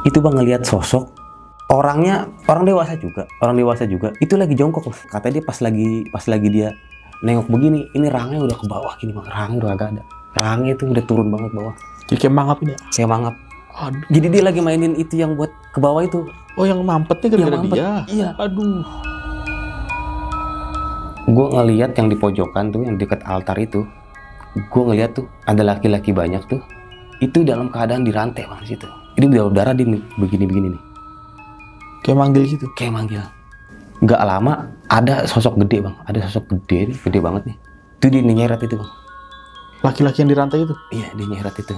Itu bang ngelihat sosok orangnya, orang dewasa juga itu lagi jongkok. Katanya dia pas lagi dia nengok begini, ini rahangnya udah ke bawah gini bang, rahangnya udah agak ada, rahangnya itu udah turun banget bawah. Jadi kayak mangap ini ya? Kayak mangap. Aduh. Jadi dia lagi mainin itu yang buat ke bawah itu. Oh, yang mampetnya gara-gara dia? Iya. Aduh. Gue ngelihat yang di pojokan tuh, yang dekat altar itu, gue ngelihat tuh ada laki-laki banyak tuh, itu dalam keadaan dirantai bang situ. Ini berdarah di begini-begini nih. Kayak manggil gitu? Kayak manggil. Nggak lama ada sosok gede bang, ada sosok gede nih, gede banget nih. Itu dia nyeret itu bang. Laki-laki yang dirantai itu? Iya, dia nyeret itu.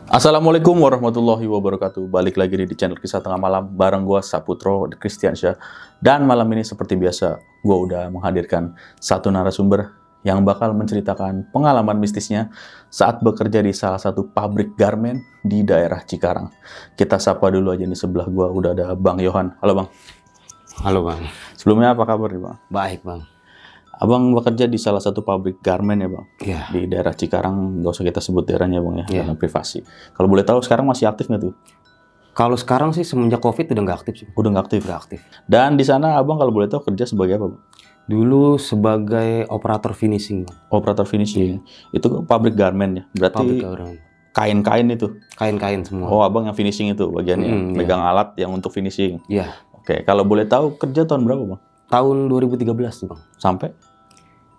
Assalamualaikum warahmatullahi wabarakatuh. Balik lagi di channel Kisah Tengah Malam bareng gua Saputro Kristiansyah. Dan malam ini seperti biasa, gua udah menghadirkan satu narasumber yang bakal menceritakan pengalaman mistisnya saat bekerja di salah satu pabrik garmen di daerah Cikarang. Kita sapa dulu aja, di sebelah gua udah ada Bang Yohan. Halo Bang. Halo bang. Sebelumnya apa kabar nih Bang? Baik bang. Abang bekerja di salah satu pabrik garmen ya Bang? Iya. Di daerah Cikarang, nggak usah kita sebut daerahnya Bang ya, Iya. karena privasi. Kalau boleh tahu sekarang masih aktif nggak tuh? Kalau sekarang sih semenjak COVID udah nggak aktif sih. Udah nggak aktif? Udah aktif. Dan di sana Abang kalau boleh tahu kerja sebagai apa Bang? Dulu sebagai operator finishing bang. Operator finishing. Itu pabrik garmen ya? Berarti Pabrik garmen. kain-kain itu? Kain-kain semua. Oh, Abang yang finishing itu bagiannya? Iya. Megang alat yang untuk finishing? Iya. Oke, kalau boleh tahu kerja tahun berapa Bang? Tahun 2013 tuh bang. Sampai?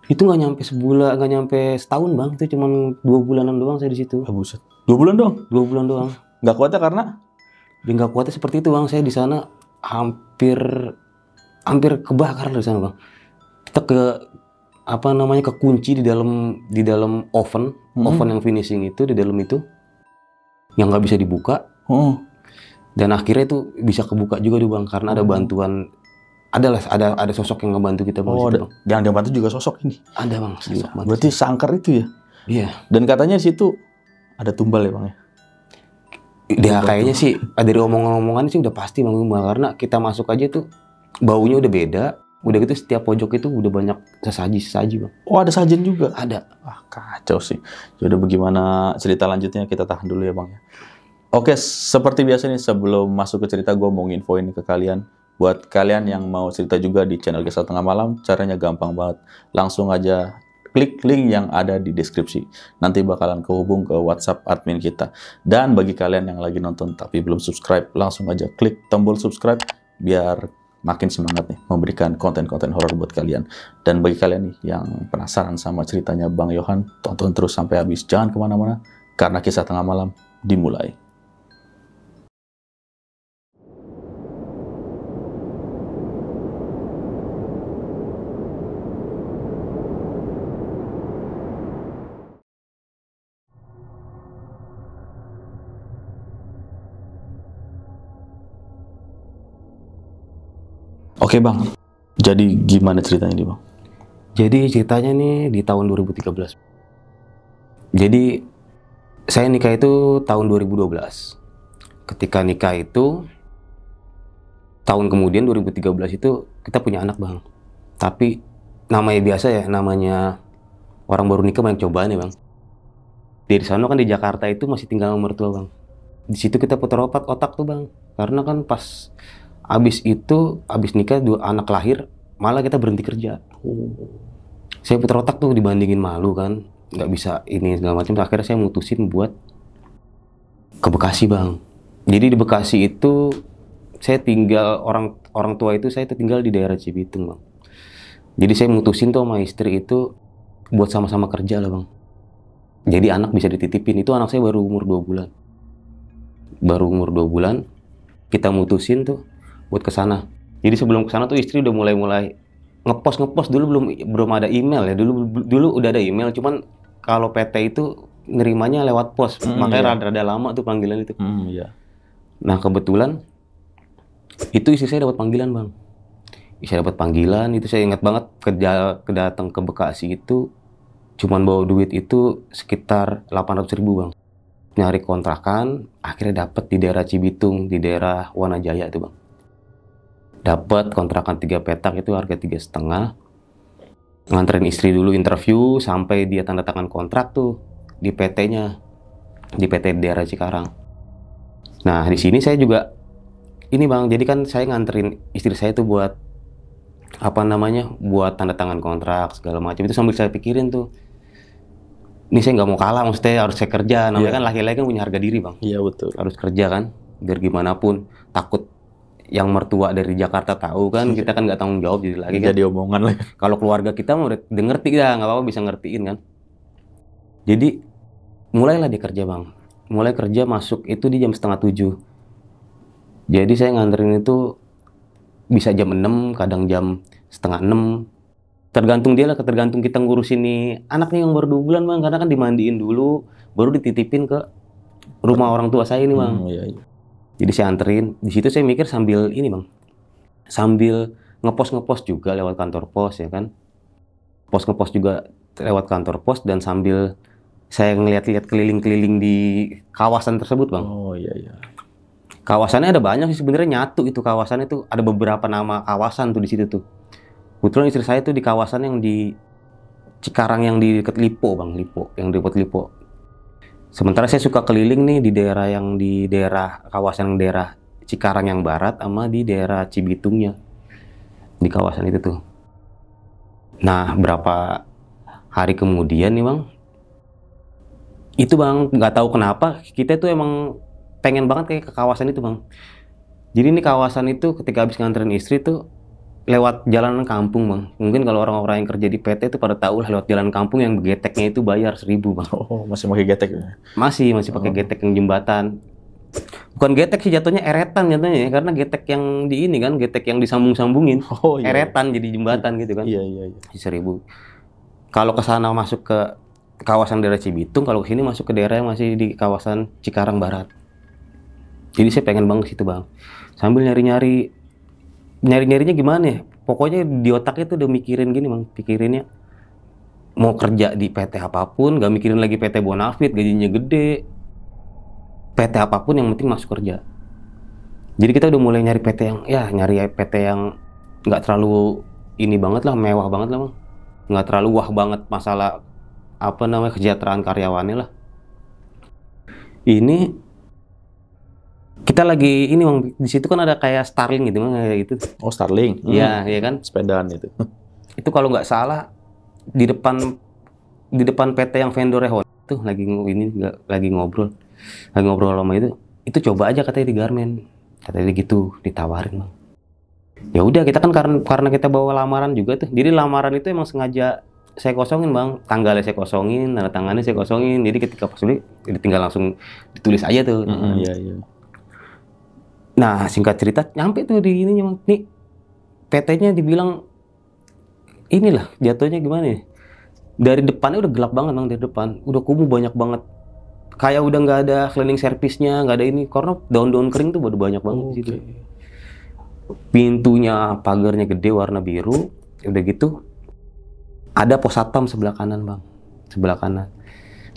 Itu nggak nyampe sebulan, nggak nyampe setahun bang. Itu cuma 2 bulanan doang saya di situ. Ah, buset. 2 bulan dong? 2 bulan doang. Nggak kuatnya karena? Dia nggak kuatnya seperti itu bang. Saya di sana hampir kebakar di sana bang. Kita kekunci di dalam oven, oven yang finishing itu, di dalam itu yang nggak bisa dibuka. Dan akhirnya itu bisa kebuka juga tuh bang, karena ada bantuan. Ada sosok yang ngebantu kita bang. Oh, situ, bang. yang dibantu juga sosok ini? Ada bang, sosok bantu. Berarti sangkar itu ya? Iya. Dan katanya di situ ada tumbal ya Bang ya? Dia kayaknya sih dari omongan-omongan sih udah pasti bang tumbal, karena kita masuk aja tuh baunya udah beda. Udah gitu setiap pojok itu udah banyak sesaji bang. Oh, ada sajen juga? Ada. Wah, kacau sih. Jadi bagaimana cerita lanjutnya kita tahan dulu ya Bang ya. Oke, seperti biasa nih sebelum masuk ke cerita, gue mau nginfoin ke kalian. Buat kalian yang mau cerita juga di channel Kisah Tengah Malam, caranya gampang banget. Langsung aja klik link yang ada di deskripsi. Nanti bakalan kehubung ke WhatsApp admin kita. Dan bagi kalian yang lagi nonton tapi belum subscribe, langsung aja klik tombol subscribe biar makin semangat nih memberikan konten-konten horor buat kalian. Dan bagi kalian nih yang penasaran sama ceritanya Bang Yohan, tonton terus sampai habis. Jangan kemana-mana, karena Kisah Tengah Malam dimulai. Oke Bang, jadi gimana ceritanya nih Bang? Jadi ceritanya nih di tahun 2013. Jadi saya nikah itu tahun 2012. Ketika nikah itu tahun kemudian 2013 itu kita punya anak bang. Tapi namanya biasa ya, namanya orang baru nikah banyak cobaan ya bang. Dari sana kan di Jakarta itu masih tinggal sama mertua bang. Di situ kita putar otak tuh bang. Karena kan pas abis nikah 2 anak lahir, malah kita berhenti kerja. Saya putar otak tuh, dibandingin malu kan, nggak bisa ini segala macam. Akhirnya saya mutusin buat ke Bekasi bang. Jadi di Bekasi itu saya tinggal, orang tua itu saya tinggal di daerah Cibitung bang. Jadi saya mutusin tuh sama istri itu buat sama-sama kerja lah bang. Jadi anak bisa dititipin. Itu anak saya baru umur 2 bulan. Baru umur 2 bulan kita mutusin tuh buat ke sana. Jadi sebelum ke sana tuh istri udah mulai ngepost dulu, belum ada email ya. Dulu udah ada email, cuman kalau PT itu nerimanya lewat pos. Makanya rada lama tuh panggilan itu. Iya. Nah, kebetulan itu istri saya dapat panggilan, Bang. Istri dapat panggilan, itu saya ingat banget kedatang ke Bekasi itu cuman bawa duit itu sekitar 800.000, Bang. Nyari kontrakan, akhirnya dapat di daerah Cibitung, di daerah Wanajaya itu, Bang. Dapat kontrakan 3 petak itu harga 3,5. Nganterin istri dulu interview sampai dia tanda tangan kontrak tuh di PT-nya, di PT daerah Cikarang. Nah di sini saya juga ini bang, jadi kan saya nganterin istri saya tuh buat apa namanya, buat tanda tangan kontrak segala macam itu sambil saya pikirin tuh, ini saya nggak mau kalah, maksudnya harus saya kerja. Namanya kan laki-laki kan punya harga diri bang. Iya betul. Harus kerja kan, biar gimana pun takut yang mertua dari Jakarta tahu kan, kita kan nggak tanggung jawab jadi lagi kan. Jadi omongan lagi. Kalau keluarga kita udah ngerti dah, nggak apa-apa bisa ngertiin kan. Jadi mulailah dia kerja bang. Mulai kerja masuk itu di jam 6:30. Jadi saya nganterin itu bisa jam 6, kadang jam 5:30. Tergantung dia lah, tergantung kita ngurusin nih anak nih yang baru 2 bulan bang, karena kan dimandiin dulu, baru dititipin ke rumah orang tua saya ini bang. Iya, iya. Jadi saya anterin, di situ saya mikir sambil ini bang, sambil ngepost juga lewat kantor pos ya kan, ngepost juga lewat kantor pos dan sambil saya ngeliat-liat keliling-keliling di kawasan tersebut bang. Oh iya iya. Kawasannya ada banyak sih sebenarnya, nyatu itu kawasannya tuh ada beberapa nama kawasan tuh di situ tuh. Kebetulan istri saya tuh di kawasan yang di Cikarang yang di dekat Lipo bang, Lipo, yang di dekat Lipo. Sementara saya suka keliling nih di daerah yang di daerah kawasan daerah Cikarang yang barat sama di daerah Cibitungnya, di kawasan itu tuh. Nah berapa hari kemudian nih bang, itu bang nggak tahu kenapa kita tuh emang pengen banget kayak ke kawasan itu bang. Jadi ini kawasan itu ketika habis nganterin istri tuh lewat jalanan kampung bang. Mungkin kalau orang-orang yang kerja di PT itu pada tahu lah, lewat jalan kampung yang geteknya itu bayar 1.000 bang. Oh masih pakai getek ya? Masih pakai getek yang jembatan. Bukan getek sih jatuhnya, eretan jatuhnya ya, karena getek yang di ini kan, getek yang disambung-sambungin. Oh iya. Eretan jadi jembatan gitu kan. Iya iya iya. 1.000. Kalau ke sana masuk ke kawasan daerah Cibitung, kalau ke sini masuk ke daerah yang masih di kawasan Cikarang Barat. Jadi saya pengen banget situ bang. Sambil nyari-nyarinya gimana ya? Pokoknya di otaknya tuh udah mikirin gini bang, pikirinnya mau kerja di PT apapun, gak mikirin lagi PT Bonafit, gajinya gede. PT apapun yang penting masuk kerja. Jadi kita udah mulai nyari PT yang, ya nyari PT yang nggak terlalu ini banget lah, mewah banget lah bang. Nggak terlalu wah banget masalah apa namanya kesejahteraan karyawannya lah. Ini kita lagi ini bang, di situ kan ada kayak Starlink gitu bang, kayak gitu. Oh Starlink. Iya, iya kan? Sepedaan itu. Itu kalau nggak salah di depan PT yang vendornya Honda tuh lagi ngobrol sama itu coba aja katanya di Garmen, katanya gitu ditawarin bang. Ya udah kita kan karena kita bawa lamaran juga tuh, jadi lamaran itu emang sengaja saya kosongin bang, tanggalnya saya kosongin, tanda tangannya saya kosongin, jadi ketika pas beli tinggal langsung ditulis aja tuh. Iya iya. Nah singkat cerita nyampe tuh di ininya bang, nih PT-nya dibilang inilah jatuhnya gimana ya, dari depannya udah gelap banget bang, dari depan udah kumuh banyak banget, kayak udah nggak ada cleaning service-nya, nggak ada ini, karena daun-daun kering tuh udah banyak banget di situ. Pintunya pagarnya gede warna biru, udah gitu ada pos satpam sebelah kanan bang, sebelah kanan.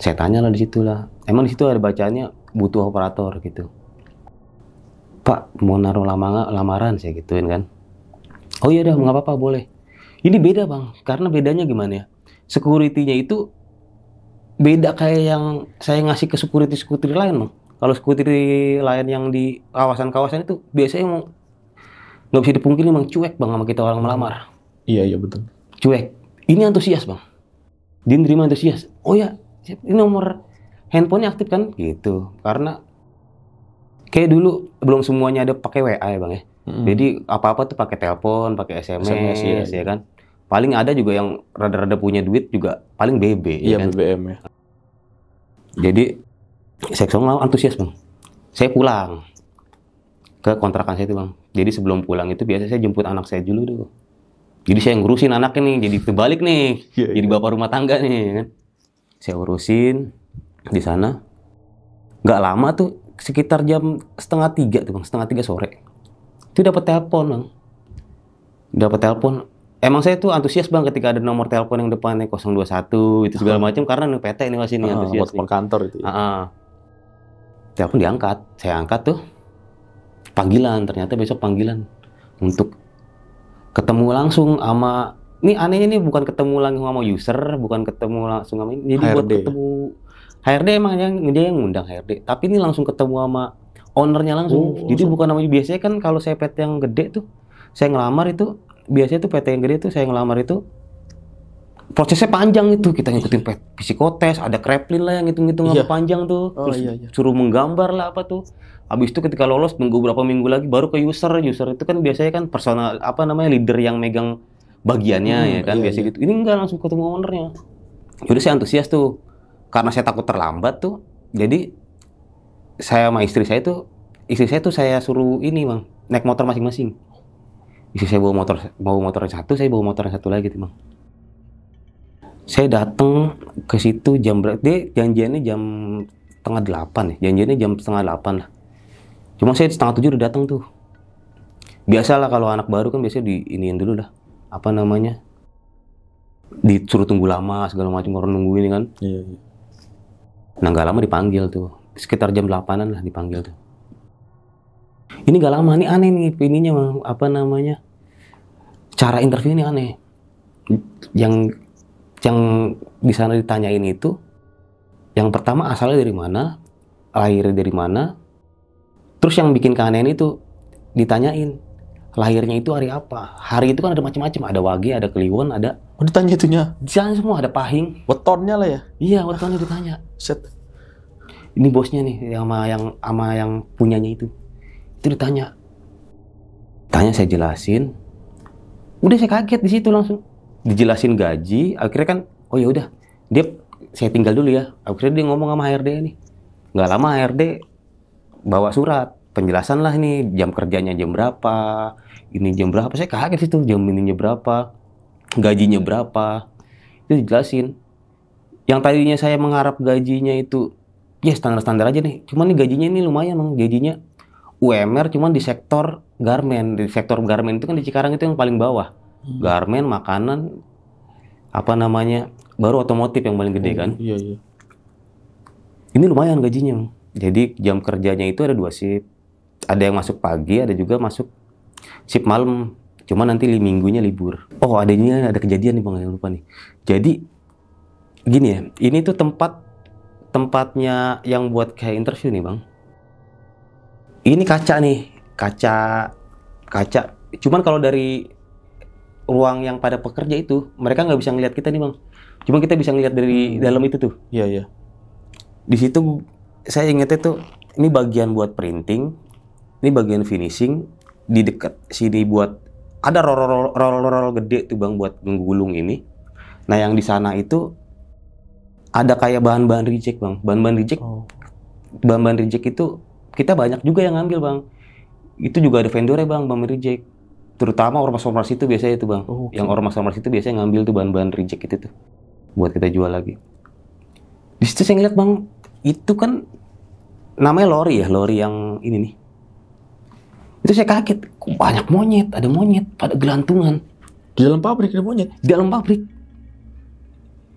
Saya tanya lah di situ lah, emang di situ ada bacanya butuh operator gitu. Pak mau naruh lamaran saya gituin kan. Oh iya dah nggak apa-apa boleh. Ini beda bang, karena bedanya gimana ya? Security-nya itu beda kayak yang saya ngasih ke security lain bang. Kalau security lain yang di kawasan-kawasan itu biasanya mau nggak bisa dipungkiri bang, cuek bang sama kita orang melamar. Iya iya betul. Cuek. Ini antusias bang. Dia nerima antusias. Oh ya, ini nomor handphonenya aktif kan? Gitu. Karena kayak dulu belum semuanya ada pakai WA ya bang ya. Jadi apa-apa tuh pakai telepon, pakai SMS ya kan. Paling ada juga yang rada-rada punya duit juga paling BB iya, ya kan. BBM ya. Jadi saya antusias bang. Saya pulang ke kontrakan saya itu bang. Jadi sebelum pulang itu biasa saya jemput anak saya dulu tuh. Jadi saya ngurusin anaknya nih, jadi terbalik nih, jadi bapak rumah tangga nih kan. Saya urusin di sana. Nggak lama tuh, sekitar jam 2:30 tuh bang, 2:30 sore. Itu dapat telepon bang. Dapat telepon. Emang saya tuh antusias bang ketika ada nomor telepon yang depannya 021 itu segala macam, karena nih PT ini masih nih antusias. Telepon kantor itu. Ya? Telepon diangkat, saya angkat tuh. Panggilan, ternyata besok panggilan. untuk ketemu langsung sama, ini anehnya nih bukan ketemu langsung sama user, bukan ketemu langsung sama ini, jadi buat HRD. ketemu HRD emang dia yang ngundang HRD, tapi ini langsung ketemu sama ownernya langsung. Jadi bukan namanya, biasanya kan kalau saya PT yang gede tuh, saya ngelamar itu biasanya tuh PT yang gede tuh saya ngelamar itu prosesnya panjang itu, kita ngikutin psikotes, ada kreplin lah yang ngitung-ngitung apa panjang tuh, terus suruh menggambar lah apa tuh. Habis itu ketika lolos nunggu berapa minggu lagi baru ke user itu kan biasanya kan personal apa namanya leader yang megang bagiannya ya kan biasa gitu. Ini enggak, langsung ketemu ownernya. Jadi saya antusias tuh, karena saya takut terlambat tuh, jadi saya sama istri saya tuh saya suruh ini bang, naik motor masing-masing. Istri saya bawa motor satu, saya bawa motor satu lagi tuh bang. Saya datang ke situ jam berapa? Dia janjiannya jam setengah 8 ya. Janjiannya jam setengah 8 lah. Cuma saya setengah 7 udah datang tuh. Biasalah kalau anak baru kan biasanya diiniin dulu lah. Apa namanya? Disuruh tunggu lama segala macam, orang nunggu ini kan. Iya. Nah nggak lama dipanggil tuh. Sekitar jam 8-an lah dipanggil tuh. Ini nggak lama, ini aneh nih ininya apa namanya? Cara interview ini aneh. Yang di sana ditanyain itu, yang pertama asalnya dari mana, lahirnya dari mana, terus yang bikin keanehan itu ditanyain lahirnya itu hari apa. Hari itu kan ada macam-macam, ada Wage, ada Kliwon, ada. Oh ditanya itunya? Jangan semua, ada Pahing. Wetonnya lah ya? Iya, wetonnya ditanya. Set. Ini bosnya nih, sama yang punyanya itu ditanya. Saya jelasin. Udah saya kaget di situ langsung. Dijelasin gaji, akhirnya kan, oh ya udah, saya tinggal dulu ya. Akhirnya dia ngomong sama HRD nih. Nggak lama HRD bawa surat penjelasan lah nih, jam kerjanya jam berapa, ini jam berapa. Saya kaget situ, jam ininya berapa, gajinya berapa, itu dijelasin. Yang tadinya saya mengharap gajinya itu ya standar-standar aja nih, cuman nih gajinya ini lumayan bang, gajinya UMR cuman di sektor garmen. Di sektor garmen itu kan di Cikarang itu yang paling bawah. Garmen, makanan, apa namanya, baru otomotif yang paling gede kan. Iya. Ini lumayan gajinya bang. Jadi jam kerjanya itu ada 2 shift. Ada yang masuk pagi, ada juga masuk shift malam. Cuma nanti minggunya libur. Oh ada kejadian nih bang, yang lupa nih. Jadi gini ya, ini tuh tempatnya yang buat kayak interview nih bang. Ini kaca nih, kaca. Cuman kalau dari ruang yang pada pekerja itu, mereka nggak bisa ngelihat kita nih bang. Cuma kita bisa ngelihat dari dalam itu tuh. Iya. Di situ saya ingetnya tuh, ini bagian buat printing, ini bagian finishing, di dekat sini buat ada roll gede tuh bang buat menggulung ini. Nah yang di sana itu ada kayak bahan-bahan reject bang, bahan-bahan reject itu kita banyak juga yang ngambil bang. Itu juga ada vendornya bang, bahan reject. Terutama ormas-ormas itu biasanya itu bang, yang ormas-ormas itu biasanya ngambil tuh bahan-bahan reject itu tuh buat kita jual lagi. Di situ saya ngeliat bang, itu kan namanya lori yang ini nih. Itu saya kaget, kok banyak monyet, ada monyet pada gelantungan. Di dalam pabrik ada monyet? Di dalam pabrik.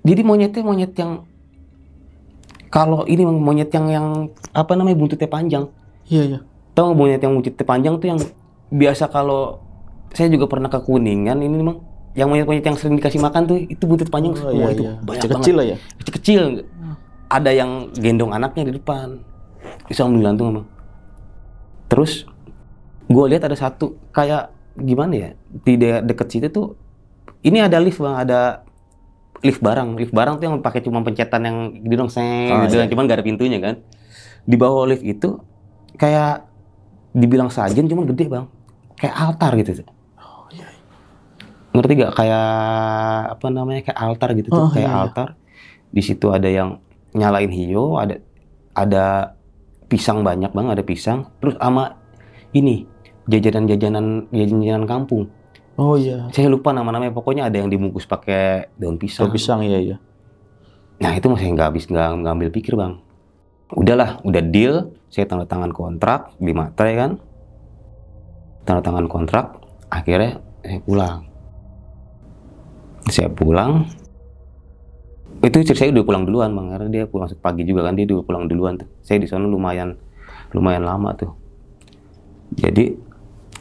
Jadi monyetnya monyet yang, kalau ini monyet yang apa namanya, buntutnya panjang. Iya. Tahu nggak monyet yang buntutnya panjang tuh yang biasa kalau saya juga pernah ke Kuningan ini bang, yang monyet-monyet yang sering dikasih makan tuh itu buntut panjang semua itu banyak kecil lah ya. Kecil. Ada yang gendong anaknya di depan, bisa menggantung bang. Terus gue lihat ada satu kayak gimana ya, di deket situ tuh ini ada lift bang, ada lift barang tuh yang pakai cuma pencetan yang gini dong, cuman gak ada pintunya kan. Di bawah lift itu kayak dibilang sajen cuman gede bang, kayak altar gitu. Ngerti gak, kayak apa namanya, kayak altar gitu tuh, kayak altar. Di situ ada yang nyalain hiyo, ada pisang banyak bang, ada pisang, terus sama ini jajanan kampung. Oh iya. Saya lupa namanya, pokoknya ada yang dibungkus pakai daun pisang. Daun pisang, iya. Nah itu masih nggak ambil pikir bang. Udahlah, udah deal, saya tanda tangan kontrak di Matre kan. Tanda tangan kontrak, akhirnya saya pulang. Itu istri saya udah pulang duluan bang, karena dia pulang pagi juga kan, dia udah pulang duluan tuh. Saya di sana lumayan lama tuh. Jadi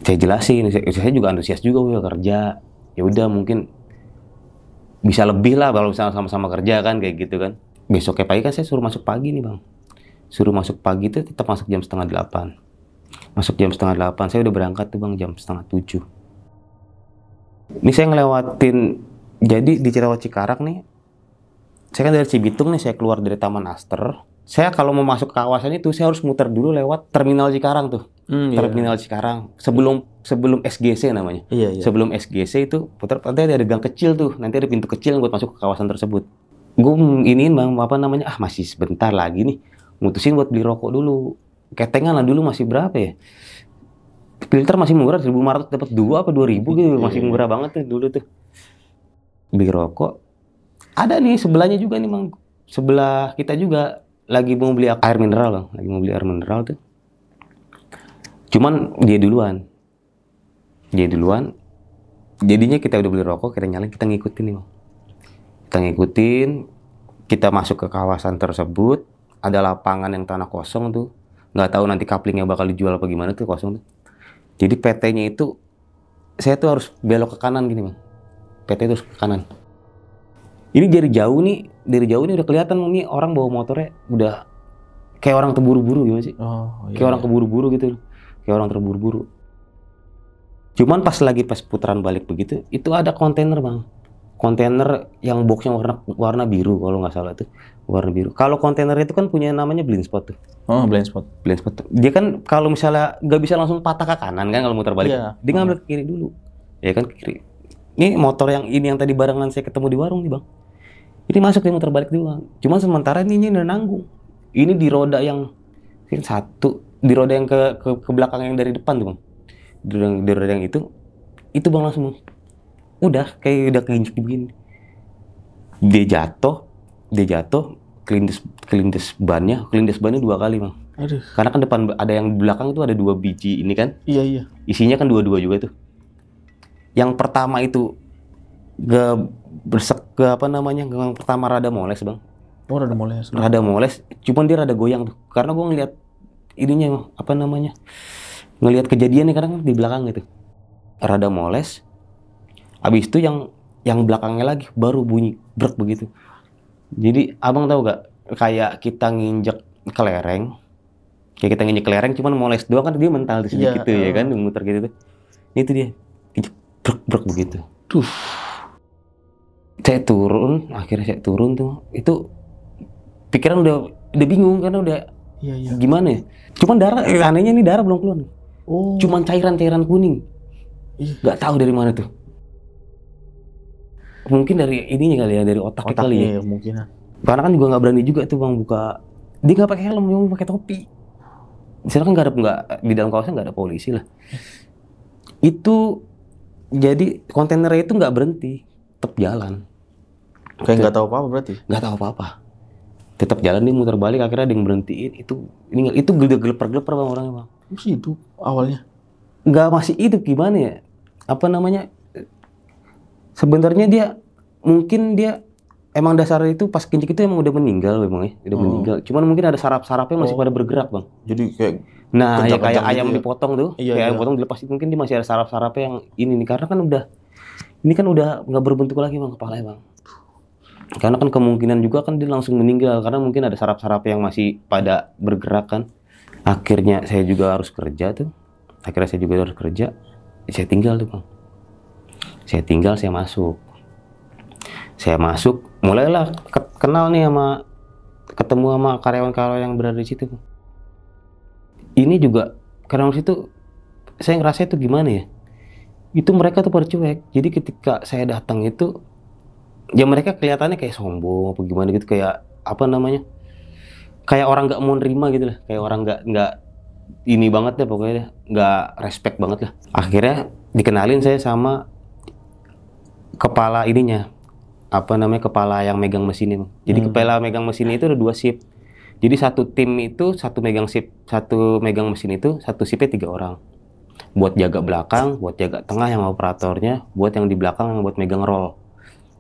Saya jelasin, saya juga antusias juga Will kerja. Ya udah mungkin bisa lebih lah kalau misalnya sama-sama kerja kan kayak gitu kan. Besoknya pagi kan saya suruh masuk pagi nih Bang. Suruh masuk pagi itu tetap masuk jam 7:30. Masuk jam 7:30, saya udah berangkat tuh Bang jam 6:30. Ini saya ngelewatin, jadi di Cirawat Cikarang nih, saya kan dari Cibitung nih, saya keluar dari Taman Aster. Saya kalau mau masuk ke kawasan itu, saya harus muter dulu lewat Terminal Cikarang tuh. Terminal Cikarang. Sebelum SGC namanya. Iya. Sebelum SGC itu, putar nanti ada gang kecil tuh. Nanti ada pintu kecil buat masuk ke kawasan tersebut. Gue iniin Bang, apa namanya, masih sebentar lagi nih. Mutusin buat beli rokok dulu. Ketengan lah dulu masih berapa ya? Filter masih murah, 1.500 dapat 2 apa 2.000 gitu. Masih murah banget tuh dulu tuh. Beli rokok. Ada nih sebelahnya juga nih Bang. Sebelah kita juga lagi mau beli air mineral Bang. Lagi mau beli air mineral tuh. Cuman dia duluan. Jadinya kita udah beli rokok, kita nyalain, kita ngikutin nih Bang. Kita ngikutin, kita masuk ke kawasan tersebut. Ada lapangan yang tanah kosong tuh. Nggak tahu nanti kaplingnya bakal dijual apa gimana tuh, kosong tuh. Jadi PT-nya itu, saya tuh harus belok ke kanan gini Bang. PT itu harus ke kanan. Ini dari jauh nih udah kelihatan nih orang bawa motornya udah kayak orang terburu-buru gitu sih. Kayak orang keburu-buru gitu. Kayak orang terburu-buru. Cuman pas putaran balik begitu, itu ada kontainer Bang. Kontainer yang boxnya warna biru kalau nggak salah tuh. Warna biru. Kalau kontainer itu kan punya namanya blind spot tuh. Oh, blind spot. Blind spot. Dia kan kalau misalnya nggak bisa langsung patah ke kanan kan kalau muter balik. Iya. Dia ngambil ke kiri dulu. Ya kan ke kiri. Ini motor yang tadi barengan saya ketemu di warung nih Bang. Ini masuk dia muter balik dulu Bang. Cuma sementara ini udah nanggung. Ini di roda yang di roda yang ke belakang yang dari depan tuh Bang. Di roda yang itu Bang langsung udah kayak keinjek begini. Dia jatuh, kelindes bannya 2 kali Bang. Aduh. Karena kan depan ada yang belakang itu ada 2 biji ini kan. Iya. Isinya kan 2 juga tuh. Yang pertama itu yang pertama rada moles Bang. Oh, rada moles. Rada moles, cuman dia rada goyang tuh. Karena gua ngeliat ininya ngelihat kejadiannya karena di belakang gitu. Rada moles. Habis itu yang belakangnya lagi baru bunyi brek begitu. Jadi Abang tahu gak, kayak kita nginjek kelereng. Kayak kita nginjek kelereng cuman moles doang kan, dia mental di sedikit tuh ya kan, muter gitu tuh. Itu dia. Brek begitu. Tuh. Akhirnya saya turun tuh. Itu pikiran udah bingung karena udah gimana ya? Cuman anehnya nih darah belum keluar. Oh. Cuman cairan kuning. Gak tahu dari mana tuh. Mungkin dari ininya kali ya, dari otaknya kali ya. Mungkin. Karena kan juga nggak berani juga tuh Bang buka. Dia nggak pakai helm, dia pakai topi. Di sana kan di dalam kawasan nggak ada polisi lah. Itu jadi kontainernya itu nggak berhenti, tetap jalan. Kayak nggak tahu apa-apa berarti? Nggak tahu apa-apa. Tetap jalan, dia muter balik, akhirnya ada yang berhentiin. Itu gelepar Bang orangnya Bang. Masih hidup awalnya? Nggak masih hidup gimana ya? Sebenarnya mungkin dia emang dasarnya itu pas kincik itu emang udah meninggal memang ya, udah meninggal. Cuman mungkin ada saraf-sarafnya masih pada bergerak Bang. Jadi kayak ya kayak ayam gitu dipotong tuh, ayam potong dilepas, mungkin dia masih ada saraf-sarafnya yang ini nih, karena kan udah nggak berbentuk lagi Bang kepalanya Bang. Karena kan kemungkinan juga kan dia langsung meninggal karena mungkin ada saraf-saraf yang masih pada bergerak kan. Akhirnya saya juga harus kerja. Saya tinggal tuh Bang. Saya masuk, mulailah kenal nih ketemu sama karyawan-karyawan yang berada di situ. Ini juga karyawan situ, saya ngerasa itu gimana ya? Itu mereka tuh pada cuek. Jadi ketika saya datang itu, ya mereka kelihatannya kayak sombong apa gimana gitu, kayak kayak orang nggak mau nerima gitu lah, kayak orang nggak ini banget deh pokoknya, nggak respect banget lah. Akhirnya dikenalin saya sama kepala kepala yang megang mesinnya. Jadi kepala megang mesinnya itu ada 2 shift. Jadi satu tim itu satu megang mesin itu, satu shiftnya 3 orang. Buat jaga belakang, buat jaga tengah yang operatornya, buat yang di belakang yang buat megang roll.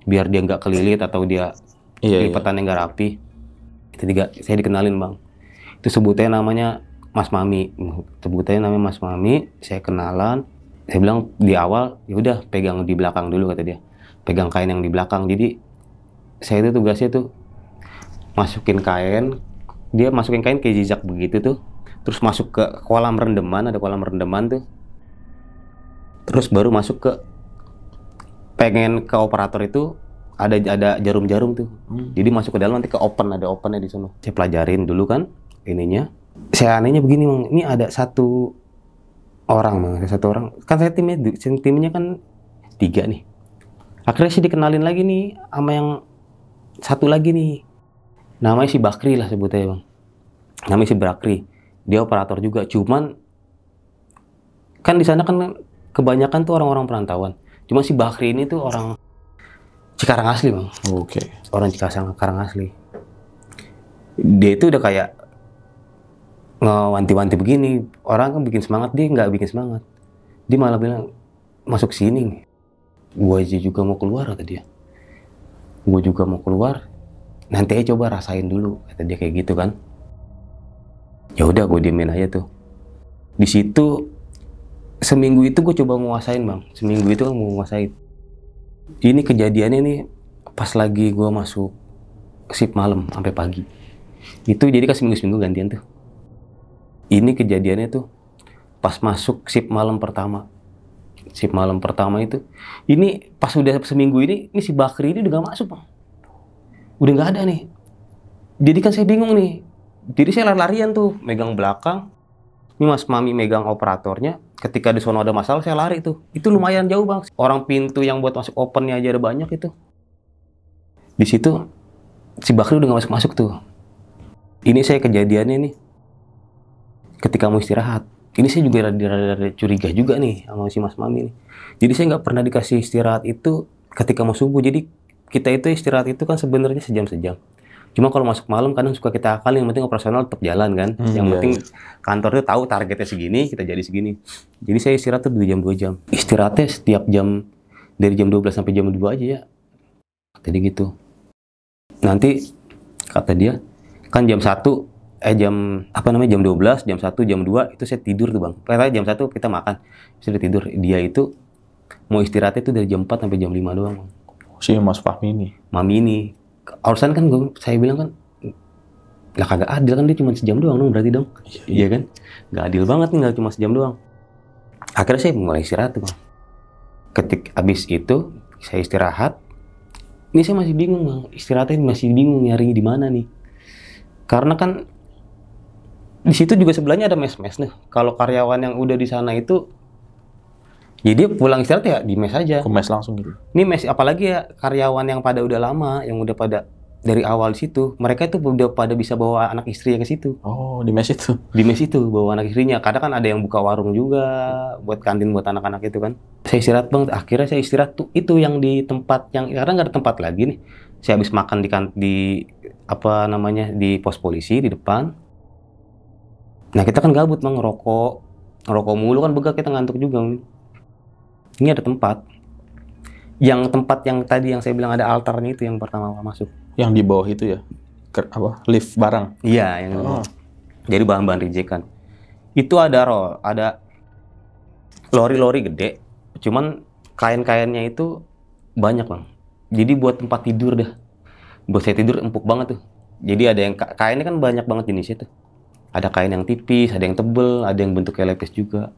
Biar dia nggak kelilit atau dia lipatannya nggak rapi. Itu saya dikenalin Bang. Itu sebutannya namanya Mas Mami. Saya kenalan. Saya bilang di awal, ya udah pegang di belakang dulu kata dia. Pegang kain yang di belakang. Jadi saya itu tugasnya tuh masukin kain, dia masukin kain kayak zigzag begitu tuh. Terus masuk ke kolam rendeman, ada kolam rendeman tuh. Terus baru masuk ke pengen ke operator itu ada jarum-jarum tuh. Jadi masuk ke dalam nanti ke open, ada opennya di sana. Saya pelajarin dulu kan ininya. Saya anehnya begini, Bang. Ini ada satu orang, Bang. Ada satu orang. Kan saya timnya kan 3 nih. Akhirnya sih dikenalin lagi nih sama yang satu lagi nih. Namanya si Bakri lah sebutnya, Bang. Namanya si Bakri. Dia operator juga. Cuman kan di sana kan kebanyakan tuh orang-orang perantauan. Cuma si Bakri ini tuh orang Cikarang asli, Bang. Oke. Orang Cikarang asli. Dia itu udah kayak ngewanti-wanti begini. Orang kan bikin semangat, dia nggak bikin semangat. Dia malah bilang, masuk sini. Gue juga mau keluar, kata dia. Gue juga mau keluar. Nanti aja coba rasain dulu, kata dia kayak gitu kan. Ya udah, gue diemin aja tuh. Di situ seminggu itu gue coba nguasain, Bang. Seminggu itu kan mau nguasain. Ini kejadiannya nih pas lagi gue masuk shift malam sampai pagi. Itu jadi kan seminggu gantian tuh. Ini kejadiannya tuh pas masuk shift malam pertama. Shift malam pertama itu, ini pas udah seminggu ini si Bakri ini udah gak masuk, Bang. Udah gak ada nih. Jadi kan saya bingung nih. Jadi saya lari-larian tuh, megang belakang. Ini Mas Mami megang operatornya. Ketika di sono ada masalah, saya lari tuh. Itu lumayan jauh, Bang. Orang pintu yang buat masuk opennya aja ada banyak itu. Di situ, si Bakri udah gak masuk-masuk tuh. Ini saya kejadiannya nih. Ketika mau istirahat. Ini saya juga rada curiga juga nih sama si Mas Mami nih. Jadi saya nggak pernah dikasih istirahat itu ketika mau subuh. Jadi kita itu istirahat itu kan sebenarnya sejam-sejam. Cuma kalau masuk malam kadang suka kita akal, yang penting operasional tetap jalan kan. Yang penting kantor itu tahu targetnya segini, kita jadi segini. Jadi saya istirahat tuh 2 jam 2 jam. Istirahatnya setiap jam dari jam 12 sampai jam 2 aja ya. Jadi gitu. Nanti kata dia kan jam 12, jam 1, jam 2 itu saya tidur tuh, Bang. Katanya jam 1 kita makan. Saya tidur. Dia itu mau istirahatnya itu dari jam 4 sampai jam 5 doang, Bang. Si Mas Fahmi ini. Mami ini. Alasan kan saya bilang kan, lah kagak adil kan, dia cuma sejam doang dong berarti dong. Iya kan? Gak adil banget nih, gak cuma sejam doang. Akhirnya saya mulai istirahat tuh, Bang. Ketika abis itu saya istirahat, ini saya masih bingung, Bang. Istirahatnya masih bingung nyari di mana nih. Karena kan di situ juga sebelahnya ada mes-mes nih. Kalau karyawan yang udah di sana itu, jadi pulang istirahat ya di mes aja. Ke mes langsung gitu. Ini mes, apalagi ya karyawan yang pada udah lama, yang udah pada dari awal di situ, mereka itu udah pada bisa bawa anak istrinya ke situ. Oh, di mes itu. Di mes itu bawa anak istrinya. Kadang kan ada yang buka warung juga buat kantin buat anak-anak itu kan. Saya istirahat, Bang. Akhirnya saya istirahat tuh itu yang di tempat yang karena nggak ada tempat lagi nih. Saya habis makan di pos polisi di depan. Nah kita kan gabut, Bang, ngerokok mulu kan, begak, kita ngantuk juga. Ini ada tempat yang tadi yang saya bilang ada altarnya itu yang pertama masuk. Yang di bawah itu ya? Lift barang? Iya, yang jadi bahan-bahan rejekan. Itu ada lori-lori gede, cuman kain-kainnya itu banyak, Bang. Jadi buat tempat tidur dah. Buat saya tidur empuk banget tuh. Jadi ada yang kainnya kan banyak banget jenisnya tuh. Ada kain yang tipis, ada yang tebel, ada yang bentuknya lepis juga.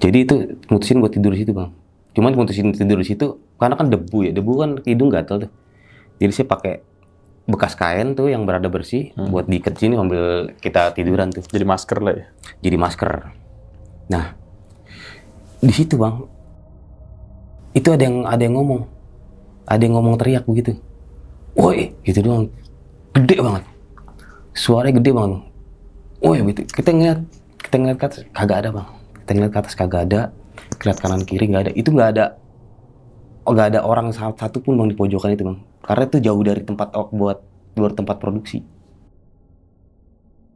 Jadi itu mutusin buat tidur di situ, Bang. Cuman mutusin tidur di situ karena kan debu ya. Debu kan hidung gatel tuh. Jadi saya pakai bekas kain tuh yang berada bersih buat diikat sini sambil kita tiduran tuh. Jadi masker lah ya. Jadi masker. Nah, di situ, Bang. Itu ada yang ngomong. Ada yang ngomong teriak begitu. Woi, gitu doang. Gede banget. Suaranya gede banget. Woi, gitu. Kita ngeliat ke atas kagak ada, Bang. Kita ngeliat ke atas kagak ada. Lihat kanan kiri nggak ada. Itu nggak ada orang satu pun, Bang, di pojokan itu, Bang. Karena itu jauh dari tempat buat luar tempat produksi.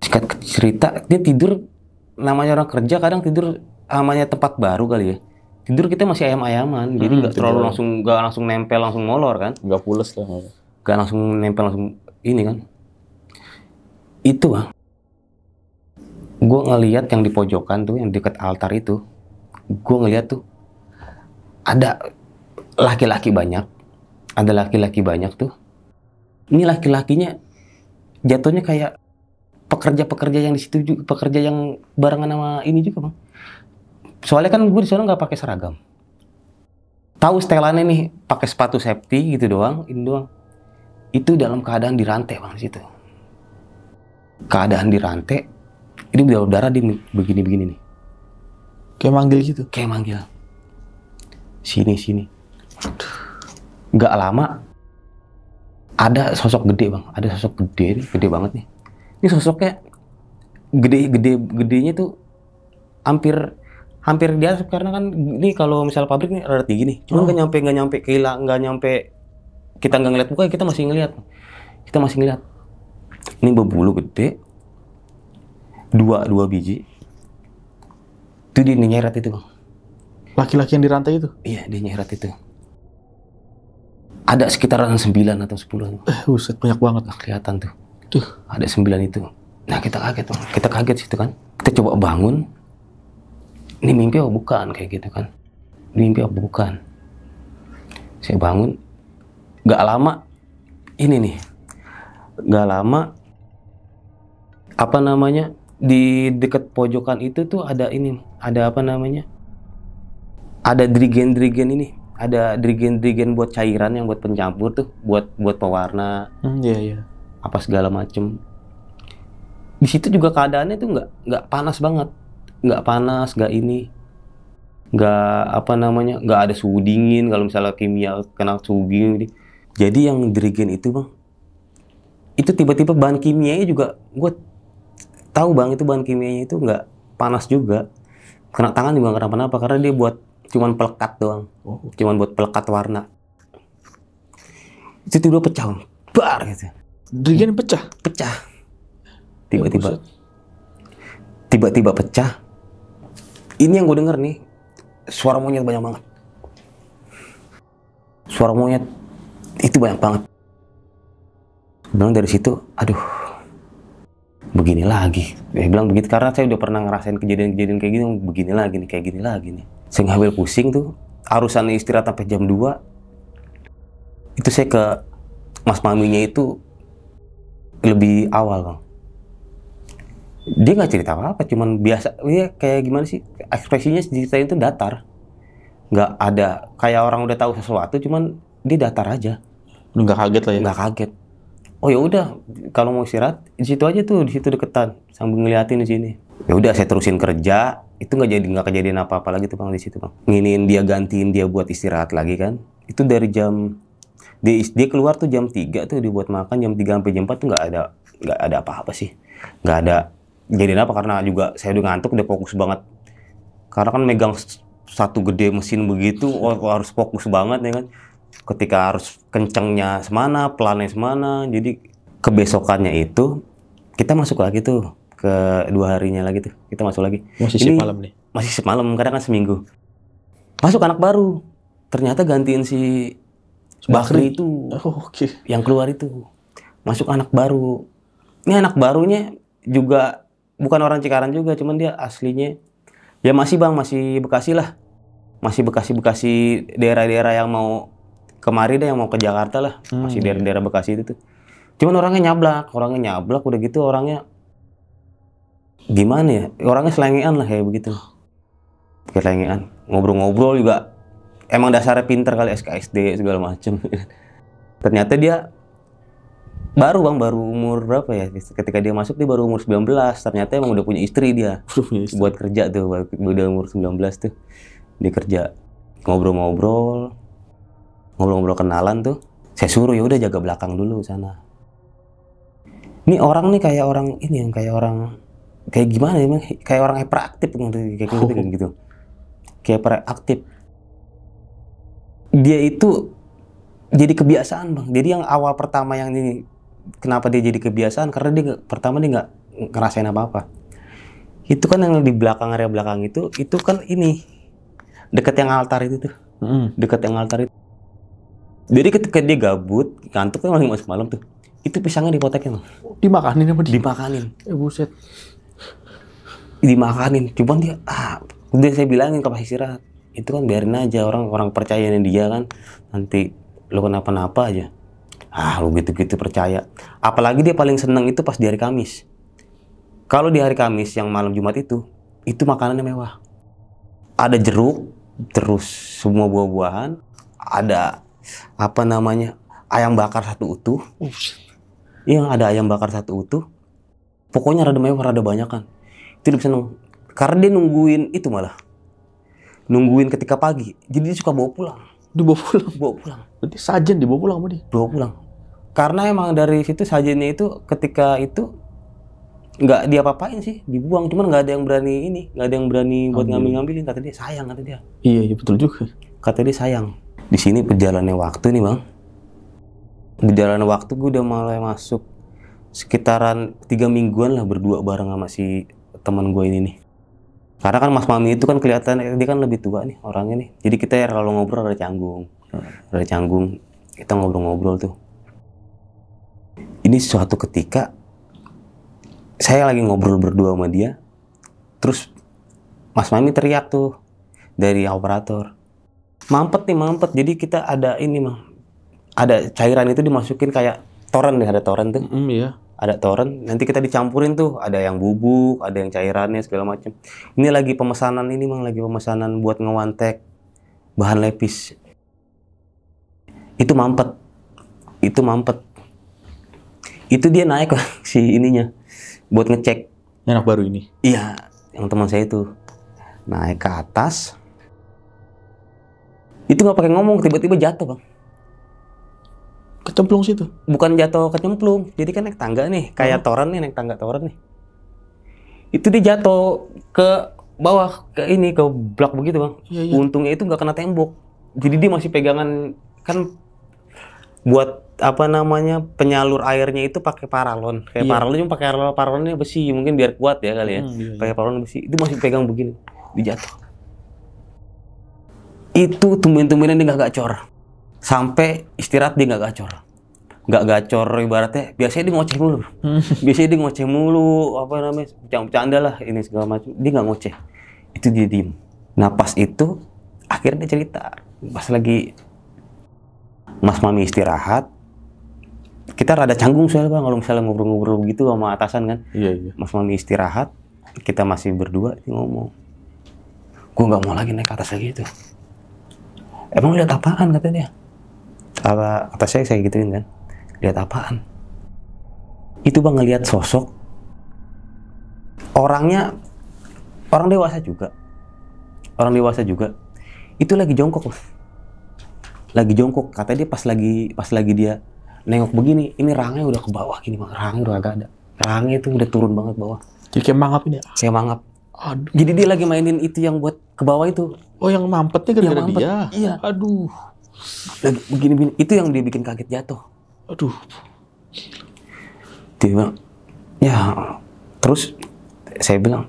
Singkat cerita, dia tidur, namanya orang kerja kadang tidur namanya tempat baru kali ya. Tidur kita masih ayam-ayaman, jadi nggak terlalu langsung nempel langsung molor kan? Nggak pules lah. Nggak langsung nempel langsung ini kan? Itu, Bang. Gue ngelihat yang di pojokan tuh, yang dekat altar itu, gue ngeliat tuh ada laki-laki banyak, tuh. Ini laki-lakinya jatuhnya kayak pekerja-pekerja yang di situ juga, pekerja yang barengan sama ini juga, Bang. Soalnya kan gue di sana nggak pakai seragam. Tahu setelannya nih, pakai sepatu safety gitu doang, ini doang. Itu dalam keadaan dirantai, Bang, di situ. Keadaan dirantai, ini berdarah dia begini-begini nih. Kayak manggil gitu. Kayak manggil. Sini. Nggak lama, ada sosok gede, Bang. Ada sosok gede nih, gede banget nih. Ini sosoknya gedenya tuh hampir di atas, karena kan ini kalau misal pabrik nih rada tinggi nih. Cuman nggak nyampe kita nggak ngeliat muka, kita masih ngeliat. Ini berbulu gede, dua biji. Itu dia nyeret itu, Bang. Laki-laki yang dirantai itu? Iya, dia nyeret itu. Ada sekitaran 9 atau 10. Buset, banyak banget. Nah, kelihatan tuh. Ada 9 itu. Nah, kita kaget, Bang. Kita kaget situ kan. Kita coba bangun. Ini mimpi apa bukan, kayak gitu kan. Mimpi apa bukan. Saya bangun. Gak lama. Ini nih. Gak lama. Apa namanya? Di dekat pojokan itu tuh ada ini. Ada apa namanya? Ada drigen ini. Ada drigen buat cairan yang buat pencampur tuh. Buat pewarna. Iya. Apa segala macem. Di situ juga keadaannya tuh nggak panas banget, nggak panas, nggak ini, nggak apa namanya, nggak ada suhu dingin. Kalau misalnya kimia kena suhu dingin, jadi yang drigen itu, Bang, itu tiba-tiba bahan kimianya juga, gue tahu, Bang, itu bahan kimianya itu nggak panas juga, kena tangan juga nggak kenapa-napa, karena dia cuman pelekat doang, cuman buat pelekat warna. Itu tiba-tiba pecah, Bang. Bar gitu. Drigen pecah. Tiba-tiba pecah. Ini yang gue denger nih, suara monyet banyak banget. Suara monyet itu banyak banget. Bilang dari situ, aduh, begini lagi. Dia bilang begitu karena saya udah pernah ngerasain kejadian-kejadian kayak gini, begini lagi nih, kayak gini lagi nih. Saya ngambil pusing tuh, harusan istirahat sampai jam 2. Itu saya ke Mas Maminya itu lebih awal, Bang. Dia nggak cerita apa-apa, cuman biasa, ya kayak gimana sih, ekspresinya ceritain itu datar, nggak ada kayak orang udah tahu sesuatu, cuman dia datar aja. Nggak kaget lah ya? Nggak kaget. Oh ya udah, kalau mau istirahat di situ aja tuh, di situ deketan, sambil ngeliatin di sini. Ya udah, saya terusin kerja, itu nggak kejadian apa-apa lagi tuh, Bang, di situ, Bang. Nginin dia, gantiin dia buat istirahat lagi kan. Itu dari jam dia keluar tuh jam 3 tuh, dibuat makan jam 3 sampai jam 4 tuh nggak ada apa-apa sih, nggak ada jadiin apa, karena juga saya udah ngantuk, udah fokus banget, karena kan megang satu gede mesin begitu, harus fokus banget ya kan, ketika harus kencengnya semana, pelannya semana. Jadi kebesokannya itu kita masuk lagi tuh, ke 2 harinya lagi tuh kita masuk lagi. Masih shift malam nih? Masih shift malam, kadang kan seminggu. Masuk anak baru, ternyata gantiin si Bakri itu. Yang keluar itu masuk anak baru. Ini anak barunya juga bukan orang Cikarang juga, cuman dia aslinya ya masih, Bang, masih Bekasi lah, masih Bekasi daerah-daerah yang mau kemari deh, yang mau ke Jakarta lah, masih daerah-daerah Bekasi itu tuh. Cuman orangnya nyablak udah gitu, orangnya gimana ya, orangnya selengean lah kayak begitu, selengean, ngobrol-ngobrol juga. Emang dasarnya pinter kali, SKSD segala macem. Ternyata dia baru, Bang, baru umur berapa ya? Ketika dia masuk dia baru umur 19. Ternyata emang udah punya istri dia. Buat kerja tuh, udah umur 19 tuh. Dia kerja. Ngobrol-ngobrol kenalan tuh. Saya suruh ya udah jaga belakang dulu sana. Ini orang nih kayak orang ini, yang kayak orang kayak gimana ya, kayak orang hyperaktif gitu. Kayak hyperaktif. Dia itu jadi kebiasaan, Bang. Jadi yang awal pertama yang ini, kenapa dia jadi kebiasaan? Karena dia nggak ngerasain apa-apa. Itu kan yang di belakang, area belakang itu kan ini dekat yang altar itu tuh, dekat yang altar itu. Jadi ketika dia gabut, ngantuk kan lagi masuk malam tuh, itu pisangnya dipotekin, Bang. Dimakanin apa dia? Dimakanin. Buset. Dimakanin. Cuman dia Udah saya bilangin ke pas istirahat, itu kan biarin aja, orang percayain dia kan, nanti lu kenapa-napa aja. Ah, lu gitu-gitu percaya. Apalagi dia paling seneng itu pas di hari Kamis. Kalau di hari Kamis yang malam Jumat itu makanannya mewah. Ada jeruk, terus semua buah-buahan, ada apa namanya, ayam bakar satu utuh. Iya, ada ayam bakar satu utuh. Pokoknya rada mewah, rada banyak kan. Itu dia seneng. Karena dia nungguin itu malah. Nungguin ketika pagi. Jadi dia suka bawa pulang. Dibawa pulang. Bawa pulang. Berarti sajen dibawa pulang sama dia. Bawa pulang. Karena emang dari situ sajennya itu ketika itu nggak dia apa-apain sih, dibuang. Cuman nggak ada yang berani ini, nggak ada yang berani buat ngambil-ngambilin. Kata dia sayang, kata dia. Iya betul juga. Kata dia sayang. Di sini berjalannya waktu nih bang. Berjalannya waktu gue udah mulai masuk sekitaran 3 mingguan lah berdua bareng sama si teman gue ini nih. Karena kan Mas Mami itu kan kelihatan dia kan lebih tua nih orangnya nih. Jadi kita ya kalau ngobrol ada canggung. Ada canggung. Kita ngobrol-ngobrol tuh. Ini suatu ketika saya lagi ngobrol berdua sama dia. Terus Mas Mami teriak tuh dari operator. Mampet nih, mampet. Jadi kita ada ini mah. Ada cairan itu dimasukin kayak toren deh, ada toren tuh. Iya. Ada toren, nanti kita dicampurin tuh, ada yang bubuk, ada yang cairannya segala macam. Ini lagi pemesanan ini Mang, lagi pemesanan buat ngewantek bahan lepis. Itu mampet. Itu dia naik lah si ininya buat ngecek. Anak baru ini. Iya, yang teman saya itu naik ke atas. Itu nggak pakai ngomong, tiba-tiba jatuh Bang. Kecemplung situ? Bukan jatuh kecemplung, jadi kan naik tangga nih, kayak toren nih, naik tangga toren nih. Itu dia jatuh ke bawah, ke ini, ke blok begitu Bang. Iya. Untungnya itu nggak kena tembok. Jadi dia masih pegangan, kan buat apa namanya, penyalur airnya itu pakai paralon. Kayak paralon, cuma pakai paralonnya besi, mungkin biar kuat ya kali ya. Pakai paralon besi, itu masih pegang begini, dijatuh. Itu tumben-tumbenan dia nggak gacor. Sampai istirahat dia nggak gacor. Nggak gacor ibaratnya, biasanya dia ngoceh mulu. Biasanya dia ngoceh mulu, apa namanya, bercanda lah, ini segala macam. Dia nggak ngoceh. Itu dia diem. Nah pas itu, akhirnya dia cerita. Pas lagi Mas Mami istirahat, kita rada canggung soalnya Bang, kalau misalnya ngobrol-ngobrol gitu sama atasan kan. Iya. Mas Mami istirahat, kita masih berdua, dia ngomong. Gue nggak mau lagi naik ke atas lagi itu. Emang lihat apaan kata dia? Kata saya gituin kan. Lihat apaan? Itu Bang ngelihat sosok. Orangnya orang dewasa juga. Itu lagi jongkok Bang. Lagi jongkok. Kata dia pas lagi dia nengok begini, ini rahangnya udah ke bawah gini Bang. Rahangnya udah agak ada. Rahangnya itu udah turun banget bawah. Jadi kayak mangap ini ya? Kayak mangap. Aduh. Jadi dia lagi mainin itu yang buat ke bawah itu. Oh yang mampetnya gara-gara dia? Iya. Aduh. Lagi begini-begini. Itu yang dia bikin kaget jatuh. Aduh. Dia bilang, ya terus saya bilang,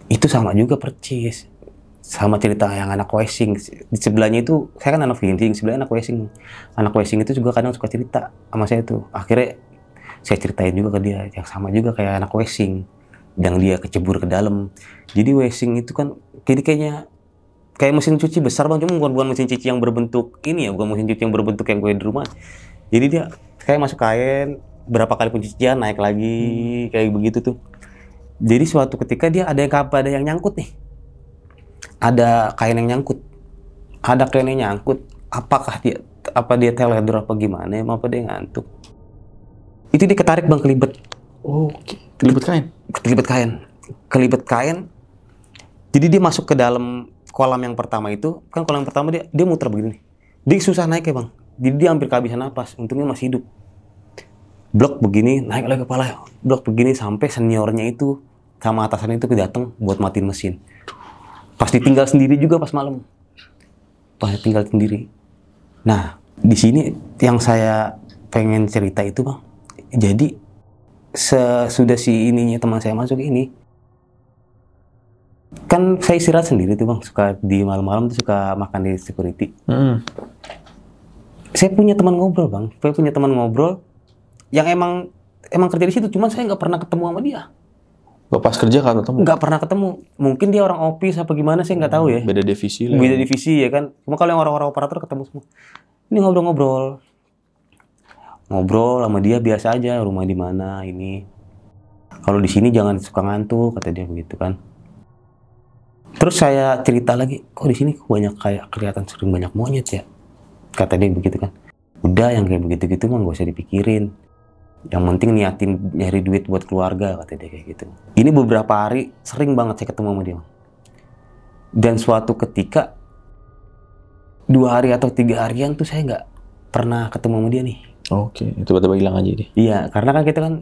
itu sama juga percis. Sama cerita yang anak Wesing. Di sebelahnya itu, saya kan anak Vinting, sebelahnya anak Wesing. Anak Wesing itu juga kadang suka cerita sama saya tuh. Akhirnya saya ceritain juga ke dia, yang sama juga kayak anak Wesing. Yang dia kecebur ke dalam. Jadi Wesing itu kan, kayak mesin cuci besar Bang, cuma bukan mesin cuci yang berbentuk ini ya, bukan mesin cuci yang berbentuk yang gue di rumah. Jadi dia kayak masuk kain, berapa kali pencucian naik lagi, kayak begitu tuh. Jadi suatu ketika dia ada yang nyangkut nih. Ada kain yang nyangkut. Apakah dia teledor apa gimana, apa dia ngantuk. Itu dia ketarik Bang, kelibet. Oh, okay. Kelibet kain. Jadi dia masuk ke dalam kolam yang pertama itu, kan kolam yang pertama dia muter begini. Dia susah naik ya Bang. Jadi dia hampir kehabisan napas, untungnya masih hidup. Blok begini, naik lagi kepala. Blok begini sampai seniornya itu sama atasannya itu datang buat matiin mesin. Pas ditinggal sendiri juga pas malam. Nah, di sini yang saya pengen cerita itu Bang. Jadi sesudah si ininya teman saya masuk ini, kan saya istirahat sendiri tuh Bang, suka di malam-malam tuh suka makan di security. Saya punya teman ngobrol Bang, yang emang kerja di situ, cuman saya nggak pernah ketemu sama dia. Pas kerja kan ketemu? Nggak pernah ketemu. Mungkin dia orang office apa gimana sih nggak tahu ya. Beda divisi lah. Beda divisi ya kan. Cuma kalau yang orang-orang operator ketemu semua. Ini ngobrol-ngobrol. Ngobrol sama dia biasa aja, rumah di mana ini. Kalau di sini jangan suka ngantuk, kata dia begitu kan. Terus saya cerita lagi, kok di sini banyak kayak kelihatan sering banyak monyet ya. Kata dia begitu kan. Udah yang kayak begitu-gitu mah gak usah dipikirin. Yang penting niatin nyari duit buat keluarga, kata dia kayak gitu. Ini beberapa hari sering banget saya ketemu sama dia. Dan suatu ketika 2 hari atau 3 harian tuh saya nggak pernah ketemu sama dia nih. Oke, itu tiba-tiba hilang aja dia. Iya, karena kan kita kan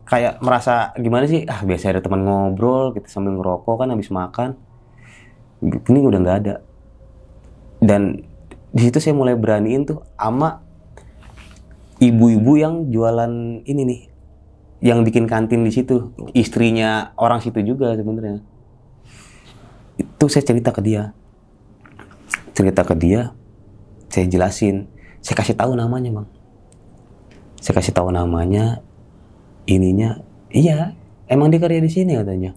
kayak merasa gimana sih? Biasa ada teman ngobrol, kita sambil ngerokok kan habis makan. Ini udah nggak ada. Dan di situ saya mulai beraniin tuh sama ibu-ibu yang jualan ini nih, yang bikin kantin di situ, istrinya orang situ juga sebenarnya. Itu saya cerita ke dia, saya jelasin, saya kasih tahu namanya bang, saya kasih tahu namanya, ininya, iya, emang dia kerja di sini katanya.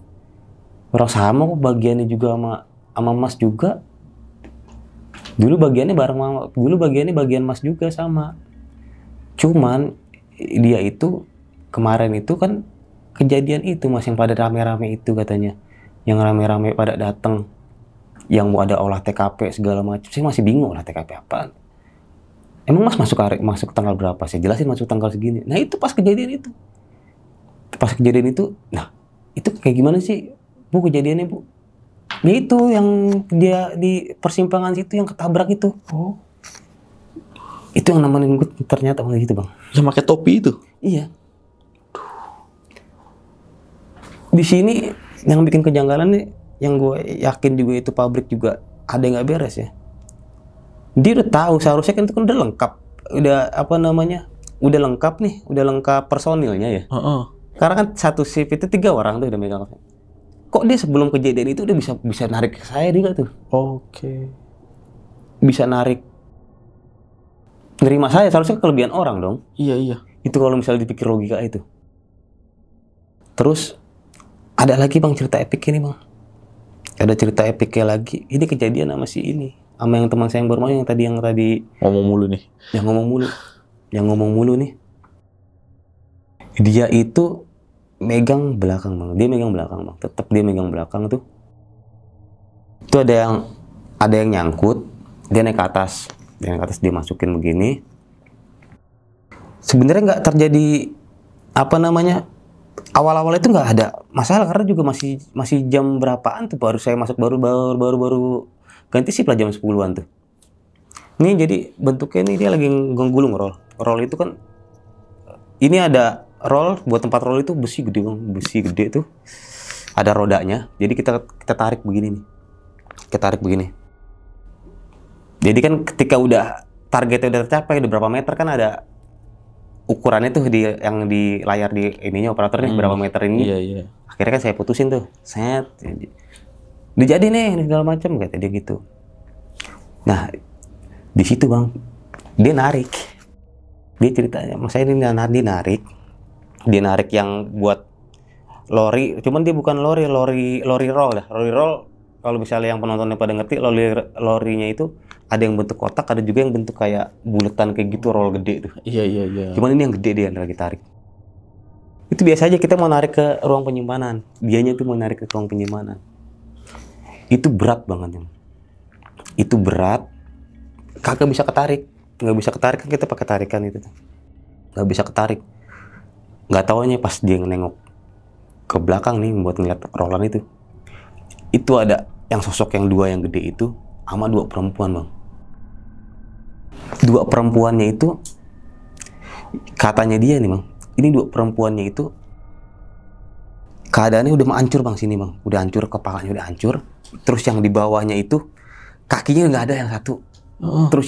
Orang sama kok bagiannya juga sama Mas juga. Dulu bagian Mas juga sama. Cuman dia itu kemarin itu kan kejadian itu Mas yang pada rame-rame itu katanya. Yang rame-rame pada datang. Yang mau ada olah TKP segala macam. Saya masih bingung olah TKP apaan. Emang Mas masuk tanggal berapa? Saya jelasin masuk tanggal segini. Nah itu pas kejadian itu. Nah itu kayak gimana sih Bu kejadiannya Bu? Ya itu yang dia di persimpangan situ yang ketabrak itu. Oh. Itu yang nemenin gue ternyata gitu bang. Yang pakai topi itu? Iya. Di sini yang bikin kejanggalan nih, yang gue yakin juga itu pabrik juga ada yang nggak beres ya. Dia udah tahu seharusnya kan itu kan udah lengkap, udah lengkap nih, udah lengkap personilnya ya. Karena kan satu shift itu 3 orang tuh udah megang. Kok dia sebelum kejadian itu udah bisa narik ke saya juga tuh. Oke. Bisa narik. Nerima saya seharusnya kelebihan orang dong. Iya. Itu kalau misalnya dipikir logika itu. Terus ada lagi bang cerita epik ini bang. Ada cerita epiknya lagi. Ini kejadian sama si ini, sama yang teman saya yang baru yang tadi ngomong mulu nih. Yang ngomong mulu nih. Dia itu megang belakang bang. Tetap dia megang belakang tuh. Itu ada yang nyangkut. Dia naik ke atas. Dia masukin begini. Sebenarnya nggak terjadi awal-awal itu nggak ada masalah karena juga masih jam berapaan tuh baru saya masuk baru ganti shift lah jam 10-an tuh. Ini jadi bentuknya ini dia lagi gulung roll. Roll itu kan ini ada roll buat tempat roll itu besi gede tuh. Ada rodanya. Jadi kita tarik begini nih. Jadi kan ketika udah targetnya udah tercapai, udah berapa meter kan ada ukurannya tuh yang di layar di ininya operatornya berapa meter ini. Iya. Akhirnya kan saya putusin tuh, set. Udah jadi nih segala macam kata dia gitu. Nah di situ bang, dia narik. Dia ceritanya, mas saya ini dia narik yang buat lori, cuman dia bukan lori roll dah. Lori roll kalau misalnya yang penontonnya pada ngerti, lorinya itu ada yang bentuk kotak, ada juga yang bentuk kayak buletan kayak gitu, roll gede tuh. Iya. Cuman ini yang gede dia lagi tarik. Itu biasa aja kita mau narik ke ruang penyimpanan. Dianya tuh mau narik ke ruang penyimpanan. Itu berat banget. Itu berat. Kagak bisa ketarik. Nggak bisa ketarik kan kita pakai tarikan itu. Nggak bisa ketarik. Nggak taunya pas dia nengok ke belakang nih buat ngeliat rollan itu. Itu ada yang sosok yang 2 yang gede itu sama 2 perempuan bang. 2 perempuannya itu katanya dia nih bang, ini 2 perempuannya itu keadaannya udah hancur bang sini bang, udah hancur, kepalanya udah hancur. Terus yang di bawahnya itu kakinya nggak ada yang satu. Terus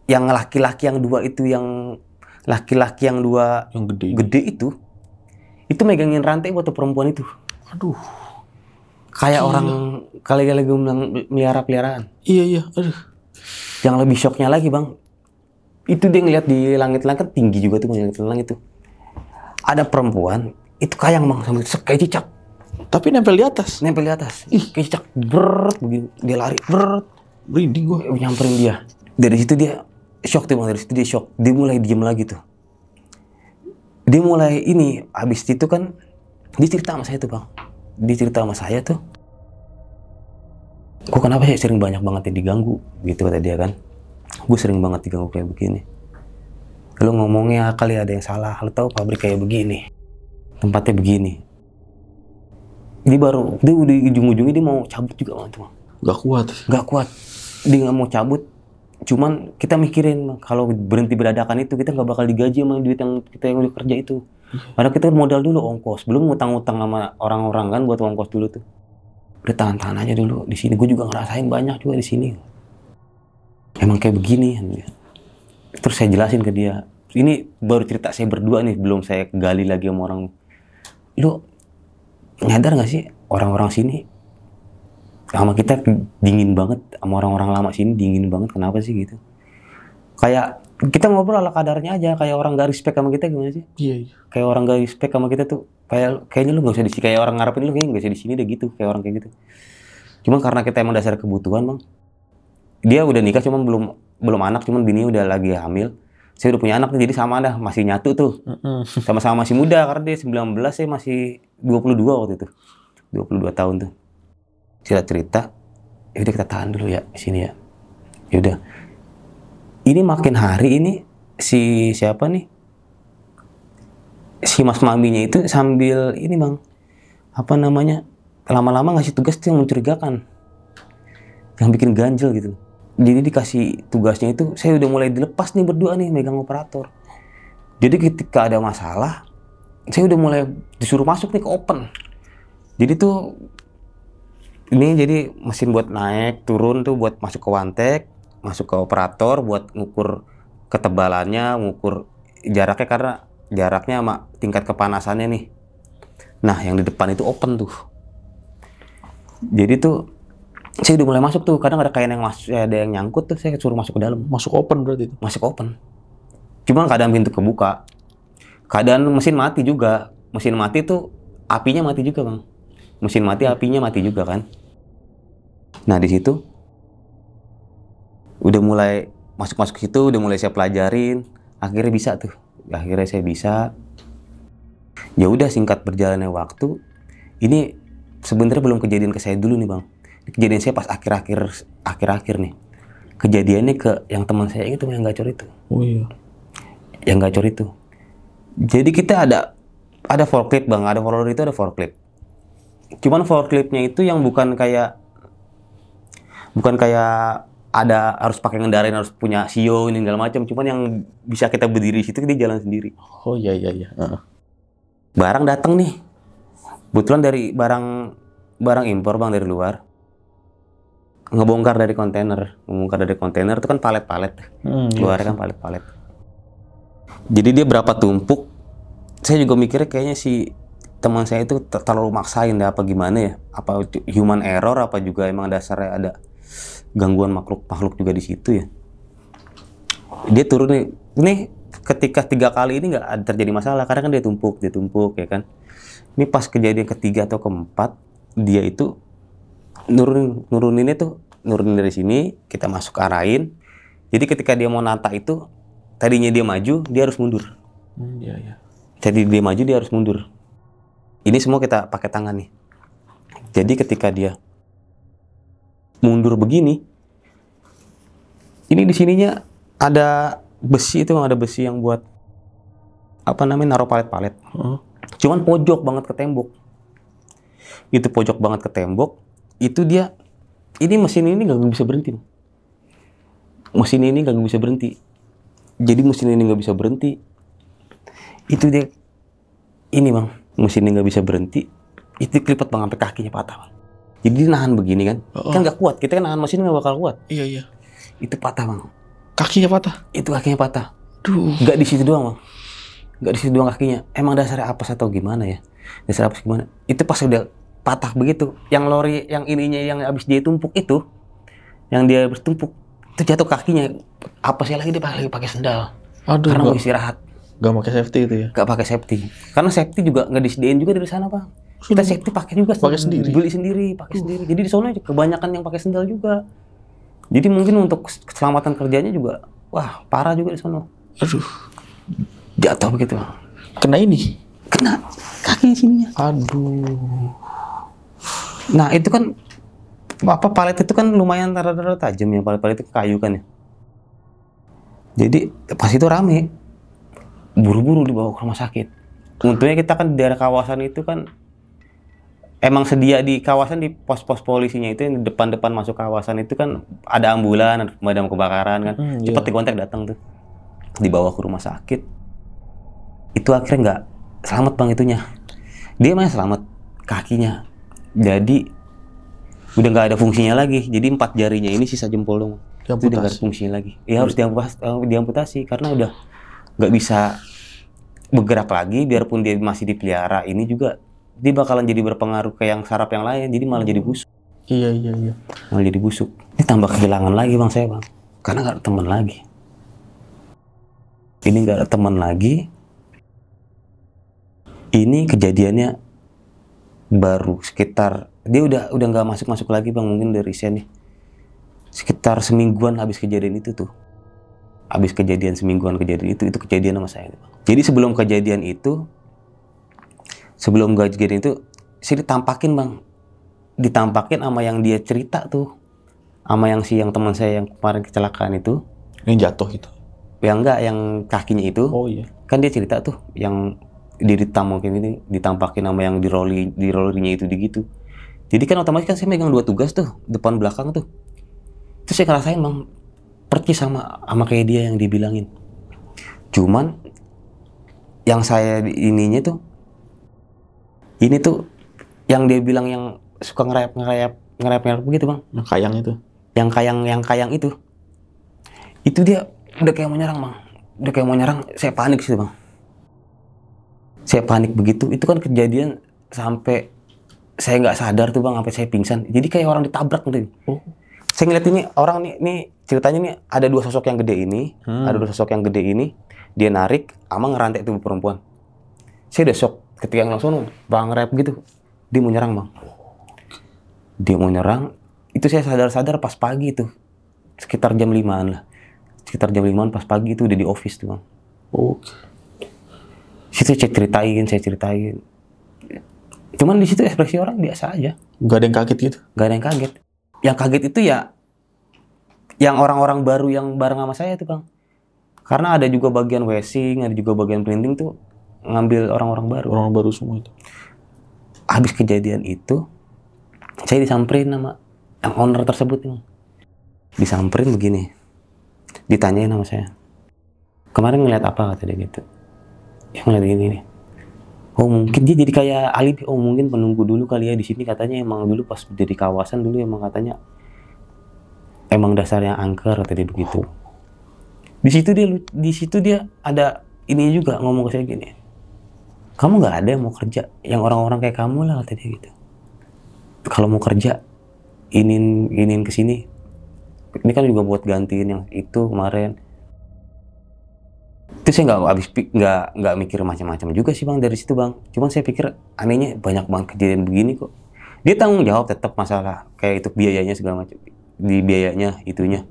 yang laki-laki yang 2 itu, yang laki-laki yang 2 yang gede itu megangin rantai buat perempuan itu. Aduh. Kayak orang kali melihara peliharaan. Iya. Aduh. Yang lebih shocknya lagi bang, itu dia ngeliat di langit-langit tinggi juga tuh, langit itu. Ada perempuan itu kayang bang, sambil kayak cicak. Tapi nempel di atas. Nempel di atas. Ih, kayak cicak. Beret, begini. Dia lari. Beret. Merinding gue. Nyamperin dia. Dari situ dia shock tuh bang. Dari situ dia shock. Dia mulai diem lagi tuh. Dia mulai ini. Habis itu kan, dia cerita sama saya tuh bang. Dia cerita sama saya tuh. Kok kenapa sih sering banyak banget yang diganggu? Gitu kata dia kan. Gue sering banget diganggu kayak begini. Lu ngomongnya kali ada yang salah. Lu tahu pabrik kayak begini. Tempatnya begini. Dia udah ujung-ujungnya dia mau cabut juga bang. Gak kuat. Dia nggak mau cabut. Cuman kita mikirin kalau berhenti beradakan itu kita nggak bakal digaji sama duit yang kita yang udah kerja itu. Padahal kita modal dulu ongkos, belum ngutang-ngutang sama orang-orang kan buat ongkos dulu tuh. Udah tahan-tahan aja dulu di sini. Gue juga ngerasain banyak juga di sini. Emang kayak begini. Terus saya jelasin ke dia. Ini baru cerita saya berdua nih, belum saya gali lagi sama orang. Lu nyadar nggak sih orang-orang sini sama kita dingin banget, sama orang-orang lama sini dingin banget, kenapa sih gitu? Kayak kita ngobrol ala kadarnya aja, kayak orang gak respect sama kita gimana sih? Iya. Kayak orang gak respect sama kita tuh, kayaknya lu gak usah di sini, kayak orang ngarepin lu kayaknya gak usah di sini deh gitu, kayak orang kayak gitu. Cuma karena kita emang dasar kebutuhan bang, dia udah nikah cuman belum anak, cuman bininya udah lagi hamil. Saya udah punya anak nih, jadi sama dah, masih nyatu tuh. Sama-sama masih muda, karena dia 19, saya masih 22 waktu itu. 22 tahun tuh. Cerita, yaudah kita tahan dulu ya, di sini ya. Yaudah. Ini makin hari ini, si siapa nih? Si mas maminya itu sambil ini bang, apa namanya, lama-lama ngasih tugas tuh yang mencurigakan. Yang bikin ganjel gitu. Jadi dikasih tugasnya itu, saya udah mulai dilepas nih berdua nih megang operator. Jadi ketika ada masalah, saya udah mulai disuruh masuk nih ke open. Jadi tuh, ini jadi mesin buat naik, turun tuh buat masuk ke wantek, masuk ke operator buat ngukur ketebalannya, ngukur jaraknya karena jaraknya sama tingkat kepanasannya nih. Nah, yang di depan itu open tuh. Jadi tuh, saya udah mulai masuk tuh, kadang ada kain yang masuk, ada yang nyangkut tuh, saya suruh masuk ke dalam. Masuk open berarti itu? Masuk open. Cuma keadaan pintu kebuka. Keadaan mesin mati juga. Mesin mati tuh, apinya mati juga bang. Mesin mati, apinya mati juga kan. Nah di situ, udah mulai masuk situ, udah mulai saya pelajarin. Akhirnya bisa tuh. Akhirnya saya bisa. Ya udah singkat berjalannya waktu. Ini sebenarnya belum kejadian ke saya dulu nih bang. Kejadian saya pas akhir-akhir nih. Kejadiannya ke yang teman saya itu yang gacor itu. Oh iya. Yang gacor itu. Jadi kita ada forklift bang, ada roller itu ada forklift. Cuman forkliftnya itu yang bukan kayak ada harus pakai ngendarain, harus punya sio ini segala macam. Cuman yang bisa kita berdiri di situ dia jalan sendiri. Oh iya. Barang datang nih. Kebetulan dari barang impor bang dari luar. Ngebongkar dari kontainer itu kan palet-palet. Luarnya kan palet-palet. Jadi dia berapa tumpuk? Saya juga mikirnya kayaknya si teman saya itu terlalu maksain dah apa gimana ya? Apa human error apa juga emang dasarnya ada gangguan makhluk juga di situ ya? Dia turun nih. Ini ketika 3 kali ini nggak ada terjadi masalah karena kan dia tumpuk ya kan. Ini pas kejadian ketiga atau keempat dia itu nurunin dari sini, kita masuk arahin. Jadi ketika dia mau nata itu, tadinya dia maju, dia harus mundur. Iya. Jadi dia maju, dia harus mundur. Ini semua kita pakai tangan nih. Jadi ketika dia mundur begini, ini di sininya ada besi itu, ada besi yang buat apa namanya naruh palet-palet. Cuman pojok banget ke tembok. Itu pojok banget ke tembok. Itu dia, ini mesin ini nggak bisa berhenti. Mesin ini nggak bisa berhenti. Jadi mesin ini nggak bisa berhenti. Itu dia, ini bang, mesin ini nggak bisa berhenti. Itu kelipet bang sampai kakinya patah bang. Jadi dia nahan begini kan, kan nggak kuat. Kita kan nahan mesin nggak bakal kuat. Iya. Itu patah bang. Kakinya patah? Itu kakinya patah. Duh. Nggak di situ doang bang. Nggak di situ doang kakinya. Emang dasarnya apes atau gimana ya? Dasar apes gimana? Itu pas udah patah begitu. Yang lori, yang ininya yang habis dia tumpuk itu, yang dia bertumpuk, itu jatuh kakinya. Apesnya lagi dia lagi pakai sendal. Aduh. Karena mau istirahat. Gak pakai safety itu ya? Gak pakai safety. Karena safety juga nggak disediain juga dari sana, Bang. Kita safety pakai juga, pakai sendiri. beli sendiri, pakai sendiri. Jadi di sana kebanyakan yang pakai sendal juga. Jadi mungkin untuk keselamatan kerjanya juga, wah parah juga di sana. Aduh, Jatuh begitu, Bang. kena ini? Kena kaki sininya. Aduh. Nah itu kan palet itu kan lumayan rada-rada tajam ya, palet itu kayu kan ya. Jadi pas itu rame, buru-buru dibawa ke rumah sakit. Untungnya kita kan di daerah kawasan itu kan emang sedia di kawasan, di pos-pos polisinya itu yang di depan-depan masuk kawasan itu kan ada ambulan, ada pemadam kebakaran kan. Cepet dikontak datang tuh, dibawa ke rumah sakit. Itu akhirnya nggak selamat Bang itunya. Dia malah selamat kakinya. Jadi udah nggak ada fungsinya lagi. Jadi 4 jarinya ini sisa jempol dong. Itu udah nggak ada fungsinya lagi. Ya harus diamputasi karena udah nggak bisa bergerak lagi. Biarpun dia masih dipelihara, ini juga dia bakalan jadi berpengaruh ke yang saraf yang lain. Jadi malah jadi busuk. Iya. Malah jadi busuk. Ini tambah kehilangan lagi Bang saya Bang. Karena nggak ada teman lagi. Ini nggak ada teman lagi. Ini kejadiannya baru sekitar, dia udah nggak masuk lagi Bang, mungkin dari resign nih. Sekitar semingguan habis kejadian itu tuh. Habis kejadian semingguan kejadian itu kejadian sama saya. Jadi sebelum kejadian itu saya ditampakin Bang. Ditampakin sama yang dia cerita tuh. Sama yang teman saya yang kemarin kecelakaan itu. Yang jatuh itu? Ya enggak, yang kakinya itu. Oh iya. Kan dia cerita tuh yang dia ditampakin sama yang di rollerinya itu gitu. Jadi kan otomatis kan saya megang 2 tugas tuh, depan belakang tuh. Terus saya ngerasain Bang, percis sama kayak dia yang dibilangin. Cuman yang saya ini tuh yang dia bilang yang suka ngerayap begitu Bang. Yang kayang itu? Yang kayang itu dia udah kayak mau nyerang Bang. Udah kayak mau nyerang, saya panik sih Bang. Saya panik begitu, itu kan kejadian sampai saya nggak sadar tuh Bang, sampai saya pingsan. Jadi kayak orang ditabrak gitu. Oh. Saya ngeliat ini orang nih ceritanya nih ada 2 sosok yang gede ini, dia narik sama ngerantai tubuh perempuan. Saya udah shock ketika langsung Bang rap gitu, dia mau nyerang Bang. Dia mau nyerang, itu saya sadar pas pagi tuh, sekitar jam 5-an lah. Sekitar jam 5-an pas pagi itu udah di office tuh Bang. Oke. Situ saya ceritain. Cuman di situ ekspresi orang biasa aja. Gak ada yang kaget gitu? Gak ada yang kaget. Yang kaget itu ya yang orang-orang baru yang bareng sama saya tuh Bang. Karena ada juga bagian washing, ada juga bagian printing tuh ngambil orang-orang baru. Orang baru semua itu. Habis kejadian itu, saya disamperin sama yang owner tersebut nih. Disamperin begini. Ditanyain sama saya. Kemarin ngeliat apa kata dia gitu. Ya ngeliat gini nih. Oh mungkin dia jadi kayak alibi. Oh mungkin penunggu dulu kali ya di sini, katanya emang dulu pas jadi kawasan dulu emang katanya emang dasarnya angker kata dia begitu. Di situ dia ada ini juga ngomong ke saya gini. Kamu nggak ada yang mau kerja yang orang-orang kayak kamu lah kata dia gitu. Kalau mau kerja inin kesini. Ini kan juga buat gantiin yang itu kemarin. Itu saya nggak mikir macam-macam juga sih Bang dari situ Bang. Cuman saya pikir anehnya banyak banget kejadian begini kok. Dia tanggung jawab tetap masalah kayak itu biayanya segala macam, di biayanya itunya.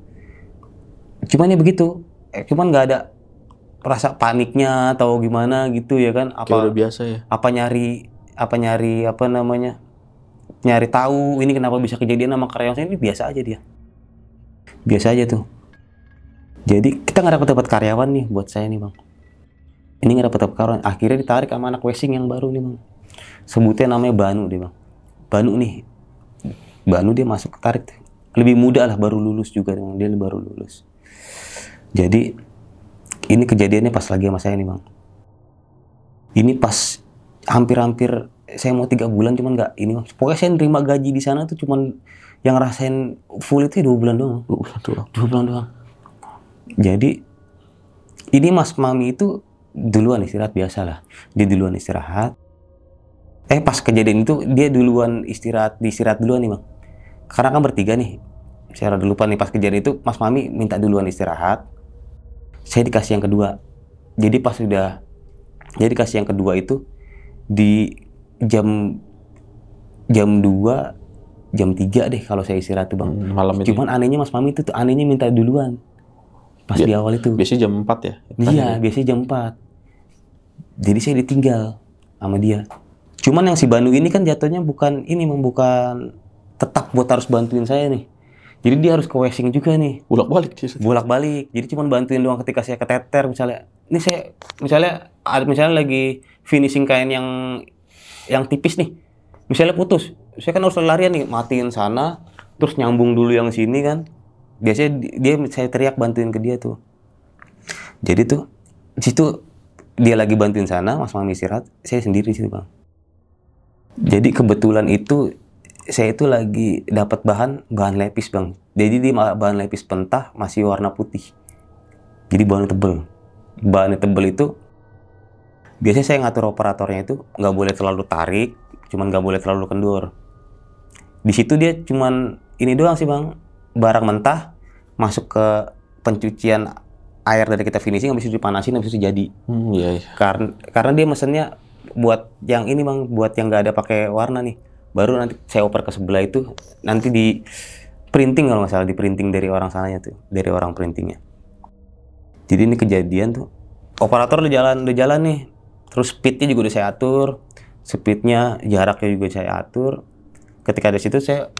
Cuman ya begitu. Cuman nggak ada rasa paniknya atau gimana gitu ya kan? Apa udah biasa ya? Apa nyari nyari tahu ini kenapa bisa kejadian sama karyawan saya, ini biasa aja dia. Biasa aja tuh. Jadi kita nggak dapat karyawan nih buat saya nih Bang. Ini nggak dapat karyawan. Akhirnya ditarik sama anak washing yang baru nih Bang. Sebutnya namanya Banu deh Bang. Banu dia masuk tarik. Lebih muda lah, baru lulus juga Bang. Dia baru lulus. Jadi ini kejadiannya pas lagi sama saya nih Bang. Ini pas hampir saya mau 3 bulan cuman nggak ini Bang. Pokoknya saya nerima gaji di sana tuh cuman yang ngerasain full itu 2 bulan doang. 2 bulan doang. Jadi ini Mas Mami itu duluan istirahat biasa lah. Dia duluan istirahat. Pas kejadian itu dia duluan istirahat duluan nih Bang. Karena kan bertiga nih. Saya rada lupa nih pas kejadian itu Mas Mami minta duluan istirahat. Saya dikasih yang kedua. Jadi pas udah, jadi kasih yang kedua itu di jam 2, jam 3 deh kalau saya istirahat tuh bang. Malam itu. Cuman anehnya Mas Mami itu tuh anehnya minta duluan. Pas di awal itu. Biasanya jam 4 ya? Iya, biasanya jam 4. Jadi saya ditinggal sama dia. Cuman yang si Banu ini kan jatuhnya bukan ini, bukan tetap buat harus bantuin saya nih. Jadi dia harus ke washing juga nih. Bolak-balik. Jadi cuman bantuin doang ketika saya keteter misalnya. Ini saya misalnya lagi finishing kain yang tipis nih. Misalnya putus. Saya kan harus larian nih, matiin sana, terus nyambung dulu yang sini kan. Biasanya saya teriak bantuin ke dia tuh. Jadi tuh di situ dia lagi bantuin sana, Mas Mami istirahat, saya sendiri situ bang. Jadi kebetulan itu saya itu lagi dapat bahan lepis bang. Jadi di bahan lepis pentah masih warna putih. Jadi bahannya tebel. Bahannya tebel itu biasanya saya ngatur operatornya itu nggak boleh terlalu tarik, cuman nggak boleh terlalu kendor. Di situ dia cuman ini doang sih bang, barang mentah masuk ke pencucian air dari kita finishing, habis itu dipanasin, habis itu jadi. Iya. Karena dia mesennya buat yang ini bang, buat yang nggak ada pakai warna nih. Baru nanti saya oper ke sebelah itu, nanti di printing kalau nggak salah, di printing dari orang sananya tuh, dari orang printingnya. Jadi ini kejadian tuh, operator udah jalan nih, terus speednya juga udah saya atur, speednya, jaraknya juga saya atur. Ketika dari situ saya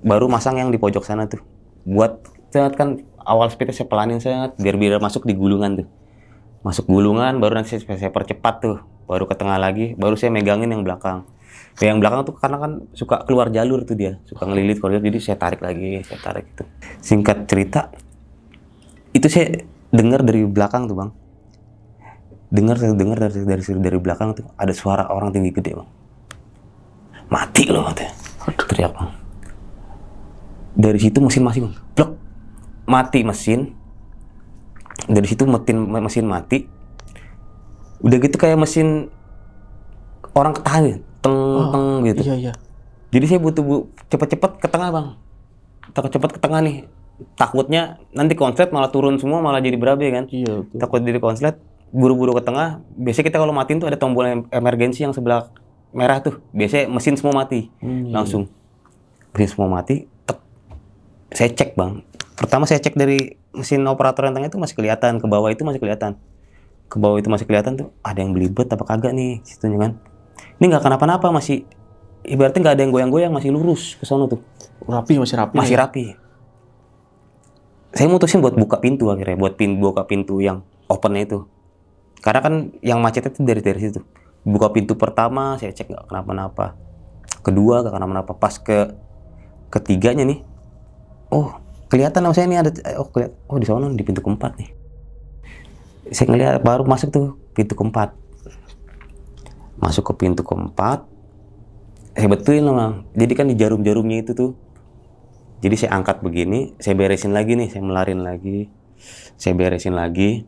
baru masang yang di pojok sana tuh, buat kan awal speednya saya pelanin saya biar masuk di gulungan tuh, masuk gulungan, baru nanti saya percepat tuh, baru ke tengah lagi, baru saya megangin yang belakang. Yang belakang tuh karena kan suka keluar jalur tuh dia, suka ngelilit koridor, jadi saya tarik itu. Singkat cerita, itu saya dengar dari belakang tuh bang, dengar dari belakang tuh ada suara orang tinggi gede bang, mati loh katanya, teriak bang. Dari situ mesin masih bang, blok, mati mesin. Dari situ mesin mati. Udah gitu kayak mesin orang ketahan, teng gitu. Iya. Jadi saya butuh cepet-cepet ke tengah bang, cepet ke tengah nih. Takutnya nanti konslet malah turun semua, malah jadi berabe kan. Iya. Betul. Takut jadi konslet, buru-buru ke tengah. Biasanya kita kalau matiin tuh ada tombol emergensi yang sebelah merah tuh. Biasanya mesin semua mati, langsung. Mesin semua mati. Saya cek bang. Pertama saya cek dari mesin operator yang tengah itu masih kelihatan, ke bawah itu masih kelihatan. Ke bawah itu masih kelihatan tuh ada yang belibet apa kagak nih, situnya kan. Ini nggak kenapa-napa, masih ibaratnya nggak ada yang goyang-goyang, masih lurus ke sana tuh. Masih rapi. Masih rapi. Saya mutusin buat buka pintu akhirnya, buka pintu yang opennya itu. Karena kan yang macetnya itu dari situ. Buka pintu pertama, saya cek nggak kenapa-napa. Kedua nggak kenapa-napa. Pas ketiganya nih, oh kelihatan sama saya nih ada, di sana di pintu keempat nih. Saya ngeliat baru masuk tuh pintu keempat. Masuk ke pintu keempat, saya betulin bang. Jadi kan di jarum-jarumnya itu tuh. Jadi saya angkat begini, saya beresin lagi nih, saya melarin lagi, saya beresin lagi.